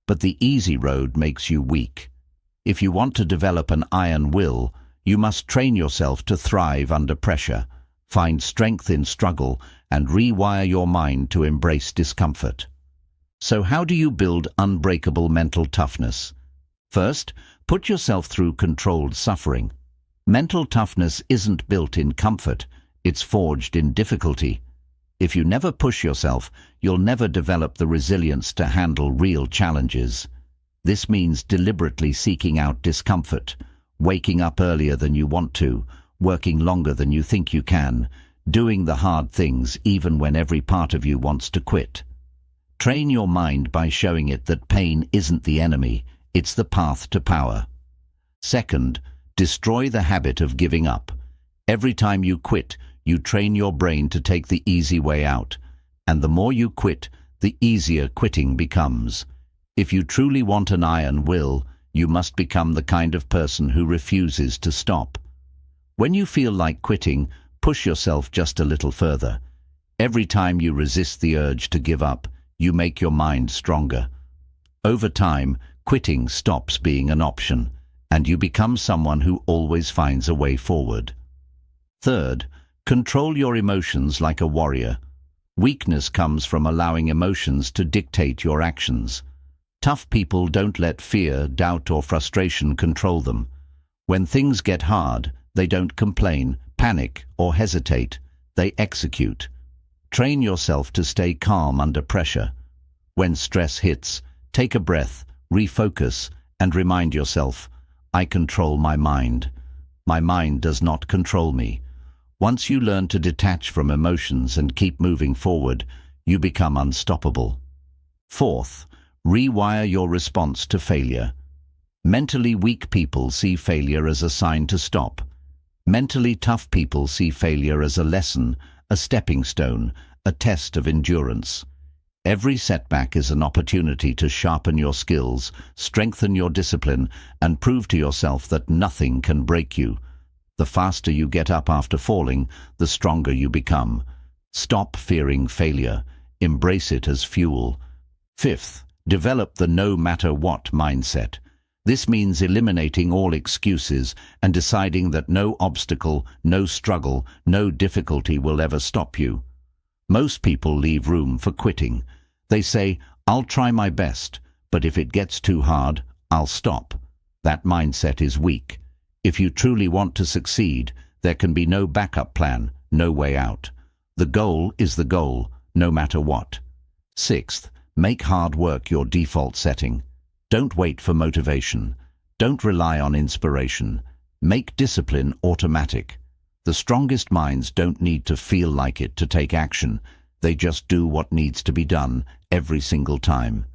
A: But the easy road makes you weak. If you want to develop an iron will, you must train yourself to thrive under pressure, find strength in struggle, and rewire your mind to embrace discomfort. So how do you build unbreakable mental toughness? First, put yourself through controlled suffering. Mental toughness isn't built in comfort, it's forged in difficulty. If you never push yourself, you'll never develop the resilience to handle real challenges. This means deliberately seeking out discomfort, waking up earlier than you want to, working longer than you think you can, doing the hard things even when every part of you wants to quit. Train your mind by showing it that pain isn't the enemy, it's the path to power. Second, destroy the habit of giving up. Every time you quit, you train your brain to take the easy way out, and the more you quit, the easier quitting becomes. If you truly want an iron will, you must become the kind of person who refuses to stop. When you feel like quitting, push yourself just a little further. Every time you resist the urge to give up, you make your mind stronger. Over time, quitting stops being an option, and you become someone who always finds a way forward. Third, control your emotions like a warrior. Weakness comes from allowing emotions to dictate your actions. Tough people don't let fear, doubt, or frustration control them. When things get hard, they don't complain, panic, or hesitate. They execute. Train yourself to stay calm under pressure. When stress hits, take a breath, refocus, and remind yourself, I control my mind. My mind does not control me. Once you learn to detach from emotions and keep moving forward, you become unstoppable. Fourth, rewire your response to failure. Mentally weak people see failure as a sign to stop. Mentally tough people see failure as a lesson, a stepping stone, a test of endurance. Every setback is an opportunity to sharpen your skills, strengthen your discipline, and prove to yourself that nothing can break you. The faster you get up after falling, the stronger you become. Stop fearing failure. Embrace it as fuel. Fifth, develop the no matter what mindset. This means eliminating all excuses and deciding that no obstacle, no struggle, no difficulty will ever stop you. Most people leave room for quitting. They say, I'll try my best, but if it gets too hard, I'll stop. That mindset is weak. If you truly want to succeed, there can be no backup plan, no way out. The goal is the goal, no matter what. Sixth, make hard work your default setting. Don't wait for motivation. Don't rely on inspiration. Make discipline automatic. The strongest minds don't need to feel like it to take action. They just do what needs to be done every single time.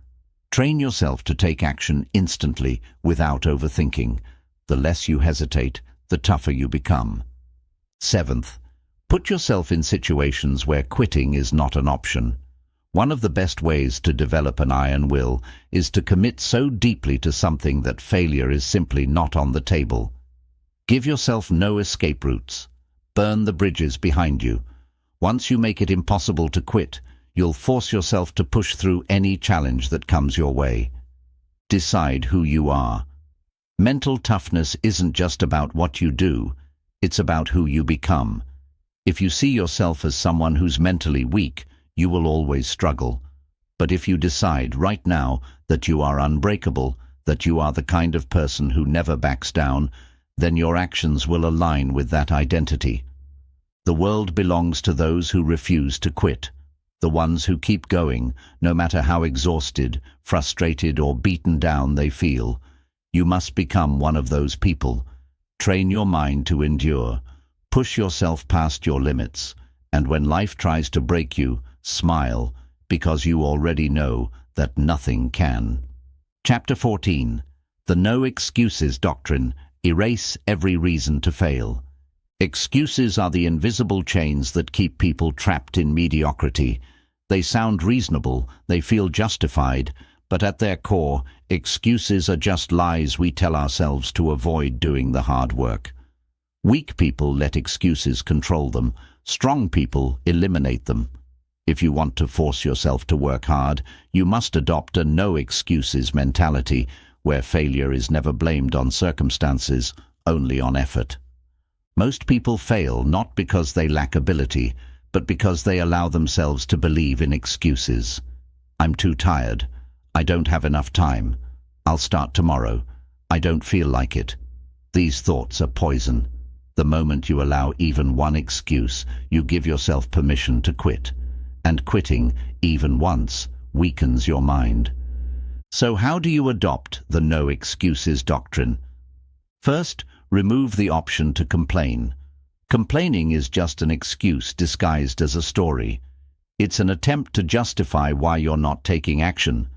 A: Train yourself to take action instantly without overthinking. The less you hesitate, the tougher you become. Seventh, put yourself in situations where quitting is not an option. One of the best ways to develop an iron will is to commit so deeply to something that failure is simply not on the table. Give yourself no escape routes. Burn the bridges behind you. Once you make it impossible to quit, you'll force yourself to push through any challenge that comes your way. Decide who you are. Mental toughness isn't just about what you do, it's about who you become. If you see yourself as someone who's mentally weak, you will always struggle. But if you decide right now that you are unbreakable, that you are the kind of person who never backs down, then your actions will align with that identity. The world belongs to those who refuse to quit, the ones who keep going, no matter how exhausted, frustrated, or beaten down they feel. You must become one of those people. Train your mind to endure. Push yourself past your limits. And when life tries to break you, smile, because you already know that nothing can. Chapter 14. The No Excuses Doctrine. Erase every reason to fail. Excuses are the invisible chains that keep people trapped in mediocrity. They sound reasonable, they feel justified, but at their core, excuses are just lies we tell ourselves to avoid doing the hard work. Weak people let excuses control them. Strong people eliminate them. If you want to force yourself to work hard, you must adopt a no excuses mentality, where failure is never blamed on circumstances, only on effort. Most people fail not because they lack ability, but because they allow themselves to believe in excuses. I'm too tired. I don't have enough time. I'll start tomorrow. I don't feel like it. These thoughts are poison. The moment you allow even one excuse, you give yourself permission to quit. And quitting, even once, weakens your mind. So how do you adopt the no excuses doctrine? First, remove the option to complain. Complaining is just an excuse disguised as a story. It's an attempt to justify why you're not taking action.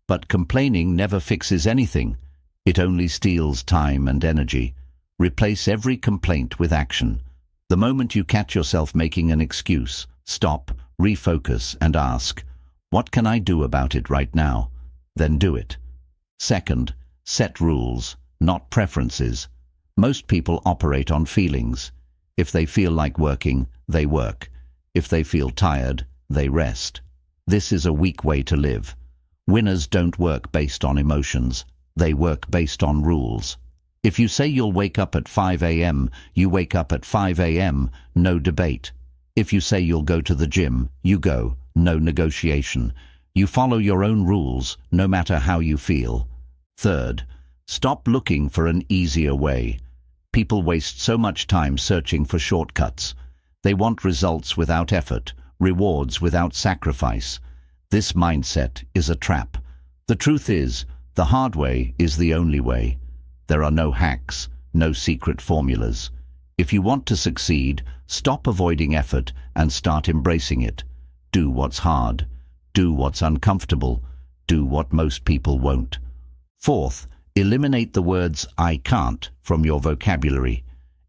A: But complaining never fixes anything. It only steals time and energy. Replace every complaint with action. The moment you catch yourself making an excuse, stop, refocus, and ask, what can I do about it right now? Then do it. Second, set rules, not preferences. Most people operate on feelings. If they feel like working, they work. If they feel tired, they rest. This is a weak way to live. Winners don't work based on emotions. They work based on rules. If you say you'll wake up at 5 a.m., you wake up at 5 a.m., no debate. If you say you'll go to the gym, you go, no negotiation. You follow your own rules, no matter how you feel. Third, stop looking for an easier way. People waste so much time searching for shortcuts. They want results without effort, rewards without sacrifice. This mindset is a trap. The truth is, the hard way is the only way. There are no hacks, no secret formulas. If you want to succeed, stop avoiding effort and start embracing it. Do what's hard. Do what's uncomfortable. Do what most people won't. Fourth, eliminate the words "I can't" from your vocabulary.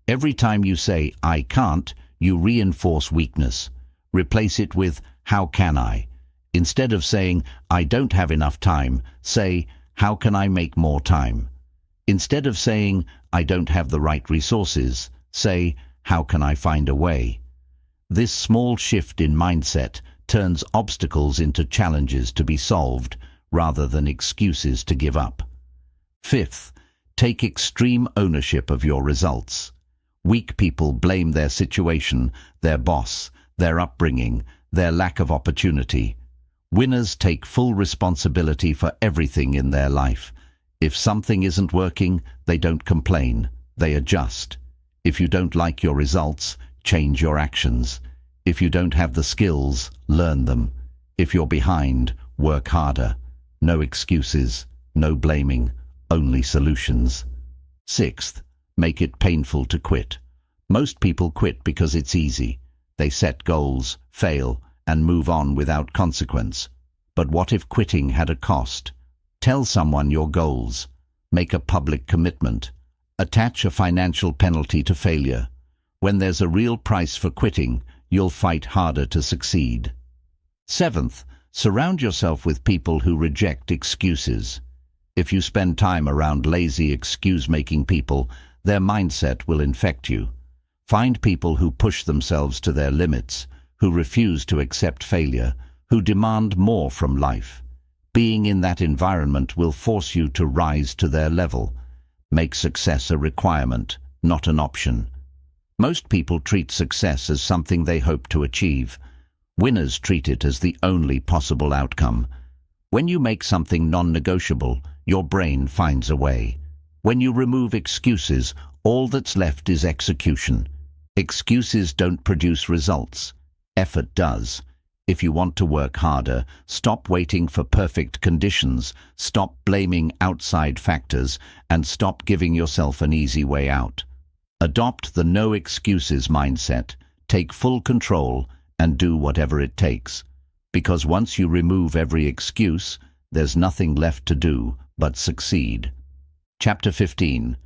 A: Every time you say "I can't," you reinforce weakness. Replace it with "How can I?" Instead of saying "I don't have enough time," say "How can I make more time?" Instead of saying "I don't have the right resources," say "How can I find a way?" This small shift in mindset turns obstacles into challenges to be solved, rather than excuses to give up. Fifth, take extreme ownership of your results. Weak people blame their situation, their boss, their upbringing, their lack of opportunity. Winners take full responsibility for everything in their life. If something isn't working, they don't complain, they adjust. If you don't like your results, change your actions. If you don't have the skills, learn them. If you're behind, work harder. No excuses, no blaming, only solutions. Sixth, make it painful to quit. Most people quit because it's easy. They set goals, fail, and move on without consequence. But what if quitting had a cost? Tell someone your goals. Make a public commitment. Attach a financial penalty to failure. When there's a real price for quitting, you'll fight harder to succeed. Seventh, surround yourself with people who reject excuses. If you spend time around lazy, excuse-making people, their mindset will infect you. Find people who push themselves to their limits, who refuse to accept failure, who demand more from life. Being in that environment will force you to rise to their level. Make success a requirement, not an option. Most people treat success as something they hope to achieve. Winners treat it as the only possible outcome. When you make something non-negotiable, your brain finds a way. When you remove excuses, all that's left is execution. Excuses don't produce results. Effort does. If you want to work harder, stop waiting for perfect conditions, stop blaming outside factors, and stop giving yourself an easy way out. Adopt the no excuses mindset, take full control, and do whatever it takes. Because once you remove every excuse, there's nothing left to do but succeed. Chapter 15.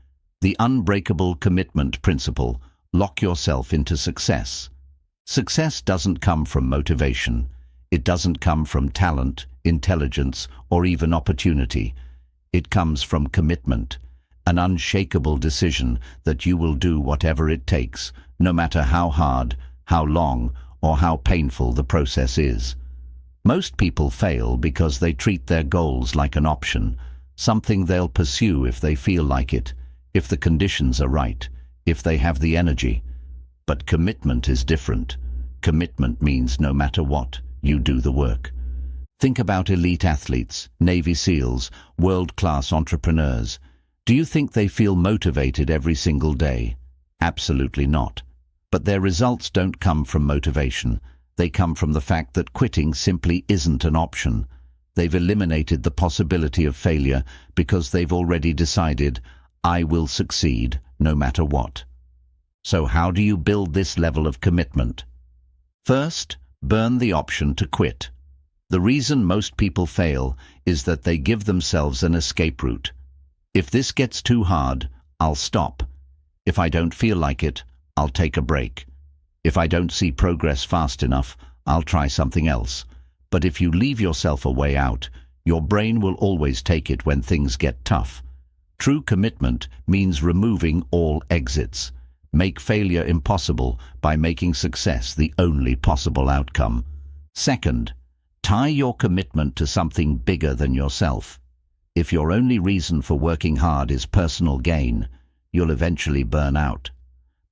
A: The Unbreakable Commitment Principle. lock yourself into success. Success doesn't come from motivation. It doesn't come from talent, intelligence, or even opportunity. It comes from commitment, an unshakable decision that you will do whatever it takes, no matter how hard, how long, or how painful the process is. Most people fail because they treat their goals like an option, something they'll pursue if they feel like it, if the conditions are right, if they have the energy. But commitment is different. Commitment means no matter what, you do the work. Think about elite athletes, Navy SEALs, world-class entrepreneurs. Do you think they feel motivated every single day? Absolutely not. But their results don't come from motivation. They come from the fact that quitting simply isn't an option. They've eliminated the possibility of failure because they've already decided, I will succeed no matter what. So how do you build this level of commitment? First, burn the option to quit. The reason most people fail is that they give themselves an escape route. If this gets too hard, I'll stop. If I don't feel like it, I'll take a break. If I don't see progress fast enough, I'll try something else. But if you leave yourself a way out, your brain will always take it when things get tough. True commitment means removing all exits. Make failure impossible by making success the only possible outcome. Second, tie your commitment to something bigger than yourself. If your only reason for working hard is personal gain, you'll eventually burn out.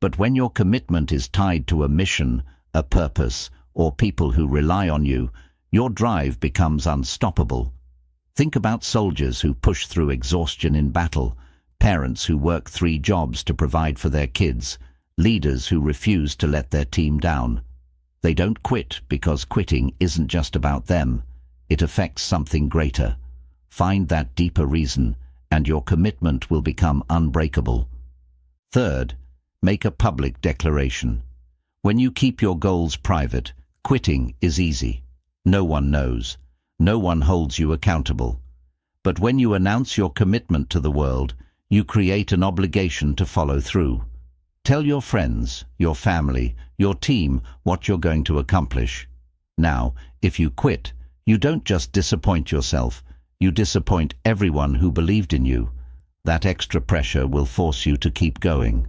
A: But when your commitment is tied to a mission, a purpose, or people who rely on you, your drive becomes unstoppable. Think about soldiers who push through exhaustion in battle, parents who work 3 jobs to provide for their kids, leaders who refuse to let their team down. They don't quit because quitting isn't just about them. It affects something greater. Find that deeper reason, and your commitment will become unbreakable. Third, make a public declaration. When you keep your goals private, quitting is easy. No one knows. No one holds you accountable. But when you announce your commitment to the world, you create an obligation to follow through. Tell your friends, your family, your team what you're going to accomplish. Now, if you quit, you don't just disappoint yourself, you disappoint everyone who believed in you. That extra pressure will force you to keep going.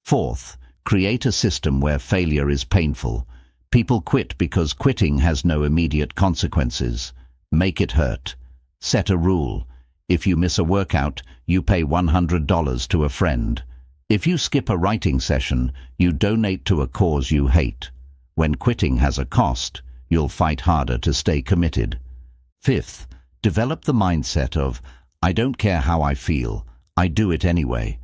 A: Fourth, create a system where failure is painful. People quit because quitting has no immediate consequences. Make it hurt. Set a rule. If you miss a workout, you pay $100 to a friend. If you skip a writing session, you donate to a cause you hate. When quitting has a cost, you'll fight harder to stay committed. Fifth, develop the mindset of, I don't care how I feel, I do it anyway.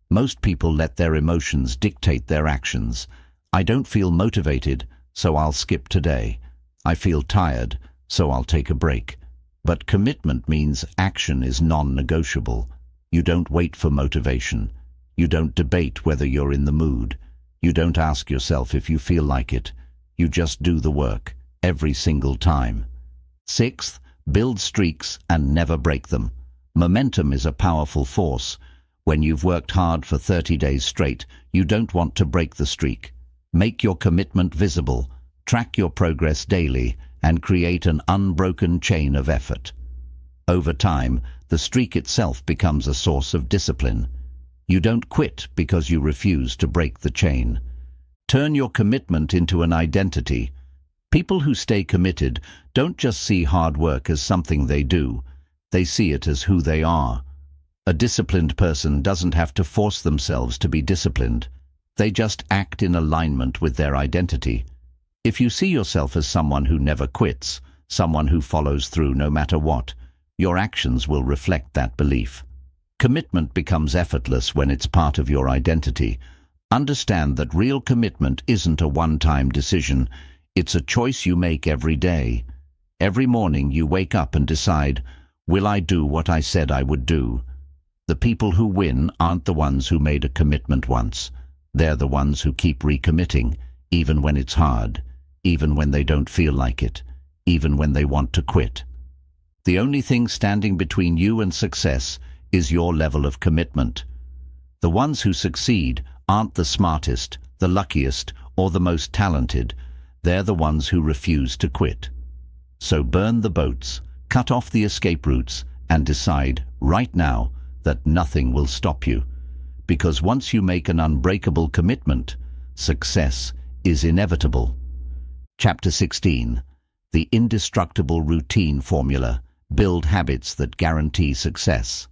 A: Most people let their emotions dictate their actions. I don't feel motivated, so I'll skip today. I feel tired, so I'll take a break. But commitment means action is non-negotiable. You don't wait for motivation. You don't debate whether you're in the mood. You don't ask yourself if you feel like it. You just do the work, every single time. Sixth, build streaks and never break them. Momentum is a powerful force. When you've worked hard for 30 days straight, you don't want to break the streak. Make your commitment visible, track your progress daily, and create an unbroken chain of effort. Over time, the streak itself becomes a source of discipline. You don't quit because you refuse to break the chain. Turn your commitment into an identity. People who stay committed don't just see hard work as something they do. They see it as who they are. A disciplined person doesn't have to force themselves to be disciplined. They just act in alignment with their identity. If you see yourself as someone who never quits, someone who follows through no matter what, your actions will reflect that belief. Commitment becomes effortless when it's part of your identity. Understand that real commitment isn't a one-time decision. It's a choice you make every day. Every morning you wake up and decide, will I do what I said I would do? The people who win aren't the ones who made a commitment once. They're the ones who keep recommitting, even when it's hard, even when they don't feel like it, even when they want to quit. The only thing standing between you and success is your level of commitment. The ones who succeed aren't the smartest, the luckiest, or the most talented. They're the ones who refuse to quit. So burn the boats, cut off the escape routes, and decide right now that nothing will stop you. Because once you make an unbreakable commitment, success is inevitable. Chapter 16. The Indestructible Routine Formula. Build habits that guarantee success.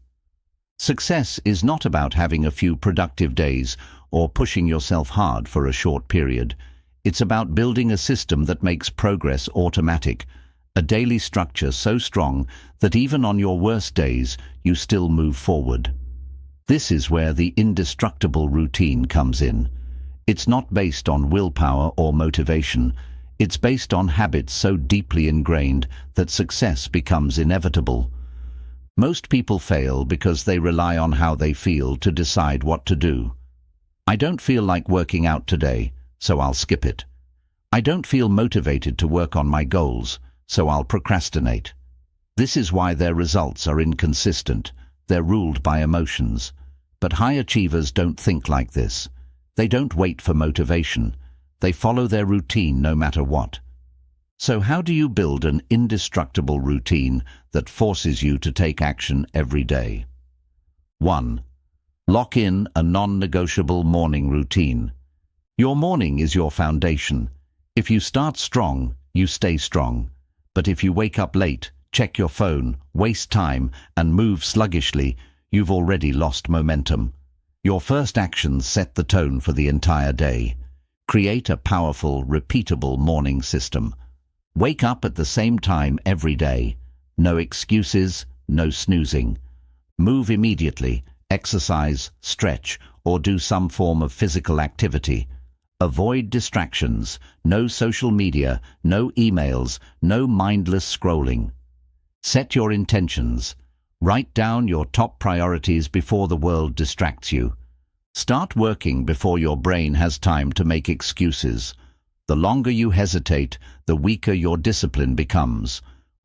A: Success is not about having a few productive days or pushing yourself hard for a short period. It's about building a system that makes progress automatic, a daily structure so strong that even on your worst days, you still move forward. This is where the indestructible routine comes in. It's not based on willpower or motivation. It's based on habits so deeply ingrained that success becomes inevitable. Most people fail because they rely on how they feel to decide what to do. I don't feel like working out today, so I'll skip it. I don't feel motivated to work on my goals, so I'll procrastinate. This is why their results are inconsistent. They're ruled by emotions. But high achievers don't think like this. They don't wait for motivation. They follow their routine no matter what. So how do you build an indestructible routine that forces you to take action every day? 1. Lock in a non-negotiable morning routine. Your morning is your foundation. If you start strong, you stay strong. But if you wake up late, check your phone, waste time, and move sluggishly, you've already lost momentum. Your first actions set the tone for the entire day. Create a powerful, repeatable morning system. Wake up at the same time every day. No excuses, no snoozing. Move immediately, exercise, stretch, or do some form of physical activity. Avoid distractions, no social media, no emails, no mindless scrolling. Set your intentions. Write down your top priorities before the world distracts you. Start working before your brain has time to make excuses. The longer you hesitate, the weaker your discipline becomes.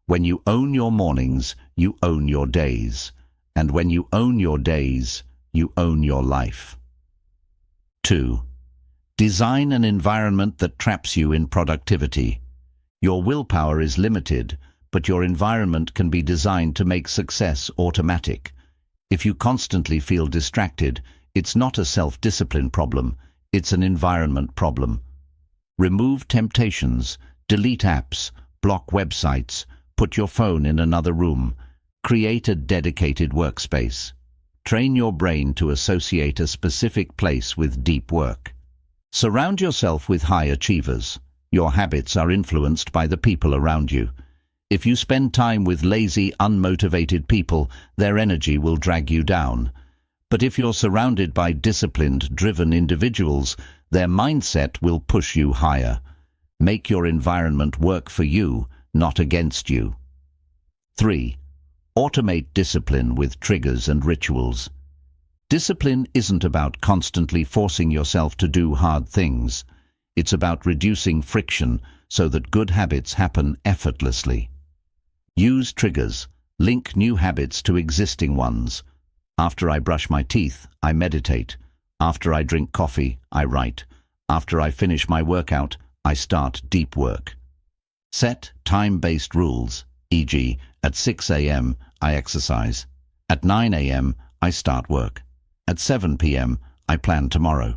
A: When you own your mornings, you own your days. And when you own your days, you own your life. 2. Design an environment that traps you in productivity. Your willpower is limited, but your environment can be designed to make success automatic. If you constantly feel distracted, it's not a self-discipline problem, it's an environment problem. Remove temptations, delete apps, block websites, put your phone in another room. Create a dedicated workspace. Train your brain to associate a specific place with deep work. Surround yourself with high achievers. Your habits are influenced by the people around you. If you spend time with lazy, unmotivated people, their energy will drag you down. But if you're surrounded by disciplined, driven individuals, their mindset will push you higher. Make your environment work for you, not against you. 3. Automate discipline with triggers and rituals. Discipline isn't about constantly forcing yourself to do hard things. It's about reducing friction so that good habits happen effortlessly. Use triggers. Link new habits to existing ones. After I brush my teeth, I meditate. After I drink coffee, I write. After I finish my workout, I start deep work. Set time-based rules, e.g., at 6 a.m. I exercise. At 9 a.m. I start work. At 7 p.m. I plan tomorrow.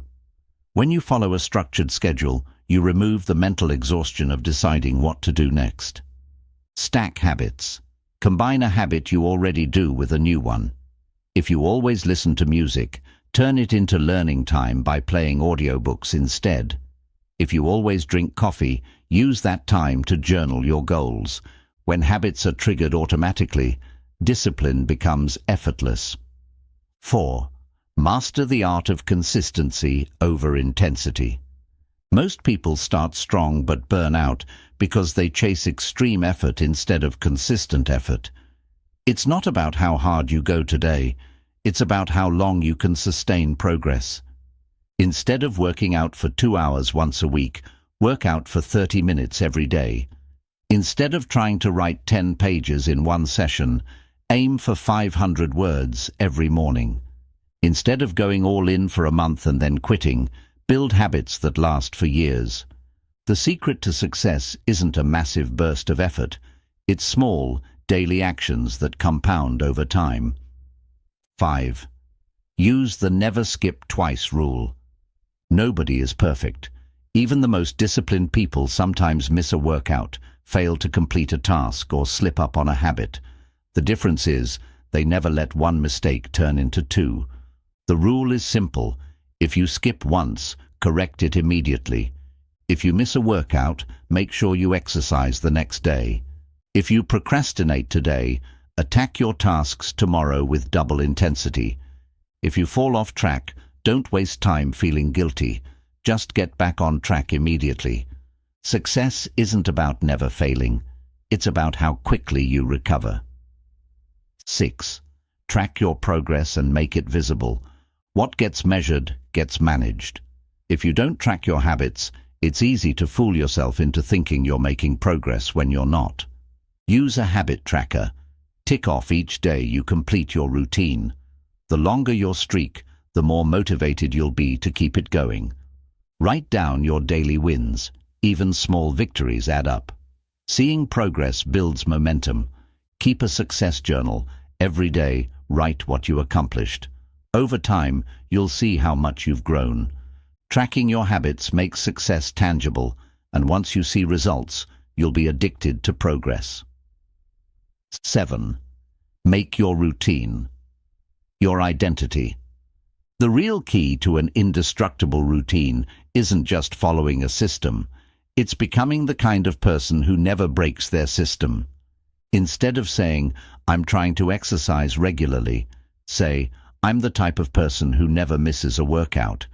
A: When you follow a structured schedule, you remove the mental exhaustion of deciding what to do next. Stack habits. Combine a habit you already do with a new one. If you always listen to music, turn it into learning time by playing audiobooks instead. If you always drink coffee, use that time to journal your goals. When habits are triggered automatically, discipline becomes effortless. 4. Master the art of consistency over intensity. Most people start strong but burn out because they chase extreme effort instead of consistent effort. It's not about how hard you go today, it's about how long you can sustain progress. Instead of working out for 2 hours once a week, work out for 30 minutes every day. Instead of trying to write 10 pages in one session, aim for 500 words every morning. Instead of going all in for a month and then quitting, build habits that last for years. The secret to success isn't a massive burst of effort. It's small, daily actions that compound over time. 5. Use the never skip twice rule. Nobody is perfect. Even the most disciplined people sometimes miss a workout, fail to complete a task, or slip up on a habit. The difference is, they never let one mistake turn into two. The rule is simple. If you skip once, correct it immediately. If you miss a workout, make sure you exercise the next day. If you procrastinate today, attack your tasks tomorrow with double intensity. If you fall off track, don't waste time feeling guilty. Just get back on track immediately. Success isn't about never failing. It's about how quickly you recover. 6. Track your progress and make it visible. What gets measured gets managed. If you don't track your habits, it's easy to fool yourself into thinking you're making progress when you're not. Use a habit tracker. Tick off each day you complete your routine. The longer your streak, the more motivated you'll be to keep it going. Write down your daily wins. Even small victories add up. Seeing progress builds momentum. Keep a success journal. Every day, write what you accomplished. Over time, you'll see how much you've grown. Tracking your habits makes success tangible, and once you see results, you'll be addicted to progress. 7. Make your routine your identity. The real key to an indestructible routine isn't just following a system. It's becoming the kind of person who never breaks their system. Instead of saying, "I'm trying to exercise regularly," say, "I'm the type of person who never misses a workout."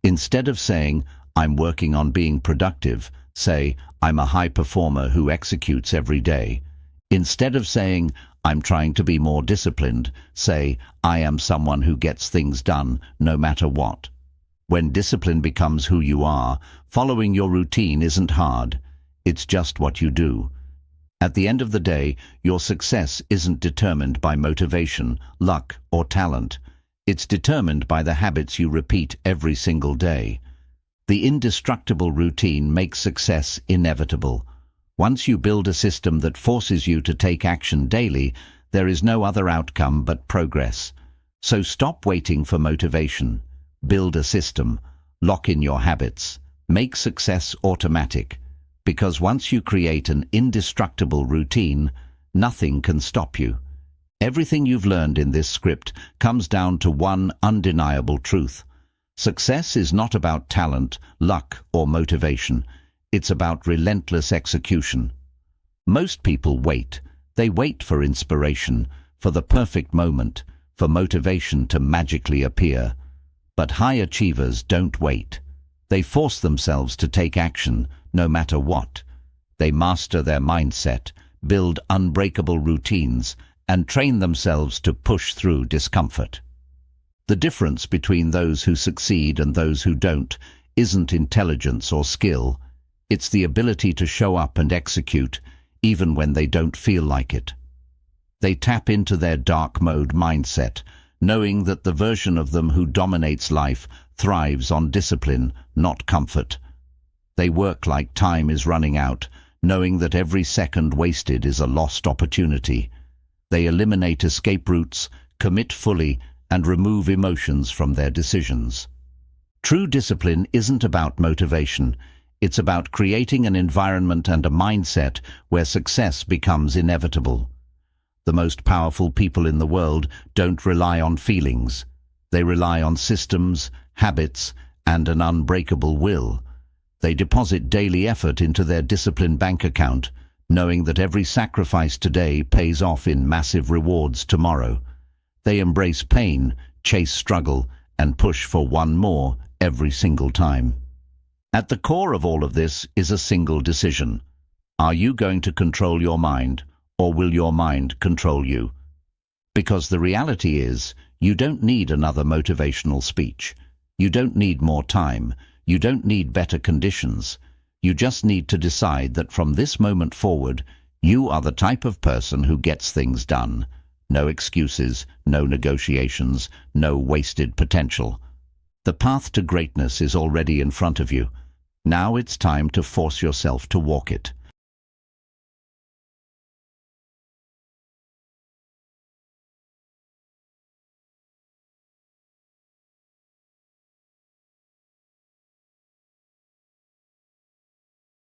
A: Instead of saying, "I'm working on being productive," say, "I'm a high performer who executes every day." Instead of saying, "I'm trying to be more disciplined," say, "I am someone who gets things done no matter what." When discipline becomes who you are, following your routine isn't hard. It's just what you do. At the end of the day, your success isn't determined by motivation, luck, or talent. It's determined by the habits you repeat every single day. The indestructible routine makes success inevitable. Once you build a system that forces you to take action daily, there is no other outcome but progress. So stop waiting for motivation. Build a system. Lock in your habits. Make success automatic. Because once you create an indestructible routine, nothing can stop you. Everything you've learned in this script comes down to one undeniable truth. Success is not about talent, luck, or motivation. It's about relentless execution. Most people wait. They wait for inspiration, for the perfect moment, for motivation to magically appear. But high achievers don't wait. They force themselves to take action, no matter what. They master their mindset, build unbreakable routines, and train themselves to push through discomfort. The difference between those who succeed and those who don't isn't intelligence or skill. It's the ability to show up and execute, even when they don't feel like it. They tap into their dark mode mindset, knowing that the version of them who dominates life thrives on discipline, not comfort. They work like time is running out, knowing that every second wasted is a lost opportunity. They eliminate escape routes, commit fully, and remove emotions from their decisions. True discipline isn't about motivation. It's about creating an environment and a mindset where success becomes inevitable. The most powerful people in the world don't rely on feelings. They rely on systems, habits, and an unbreakable will. They deposit daily effort into their disciplined bank account, knowing that every sacrifice today pays off in massive rewards tomorrow. They embrace pain, chase struggle, and push for one more every single time. At the core of all of this is a single decision. Are you going to control your mind, or will your mind control you? Because the reality is, you don't need another motivational speech. You don't need more time. You don't need better conditions. You just need to decide that from this moment forward, you are the type of person who gets things done. No excuses, no negotiations, no wasted potential. The path to greatness is already in front of you. Now it's time to force yourself to walk it.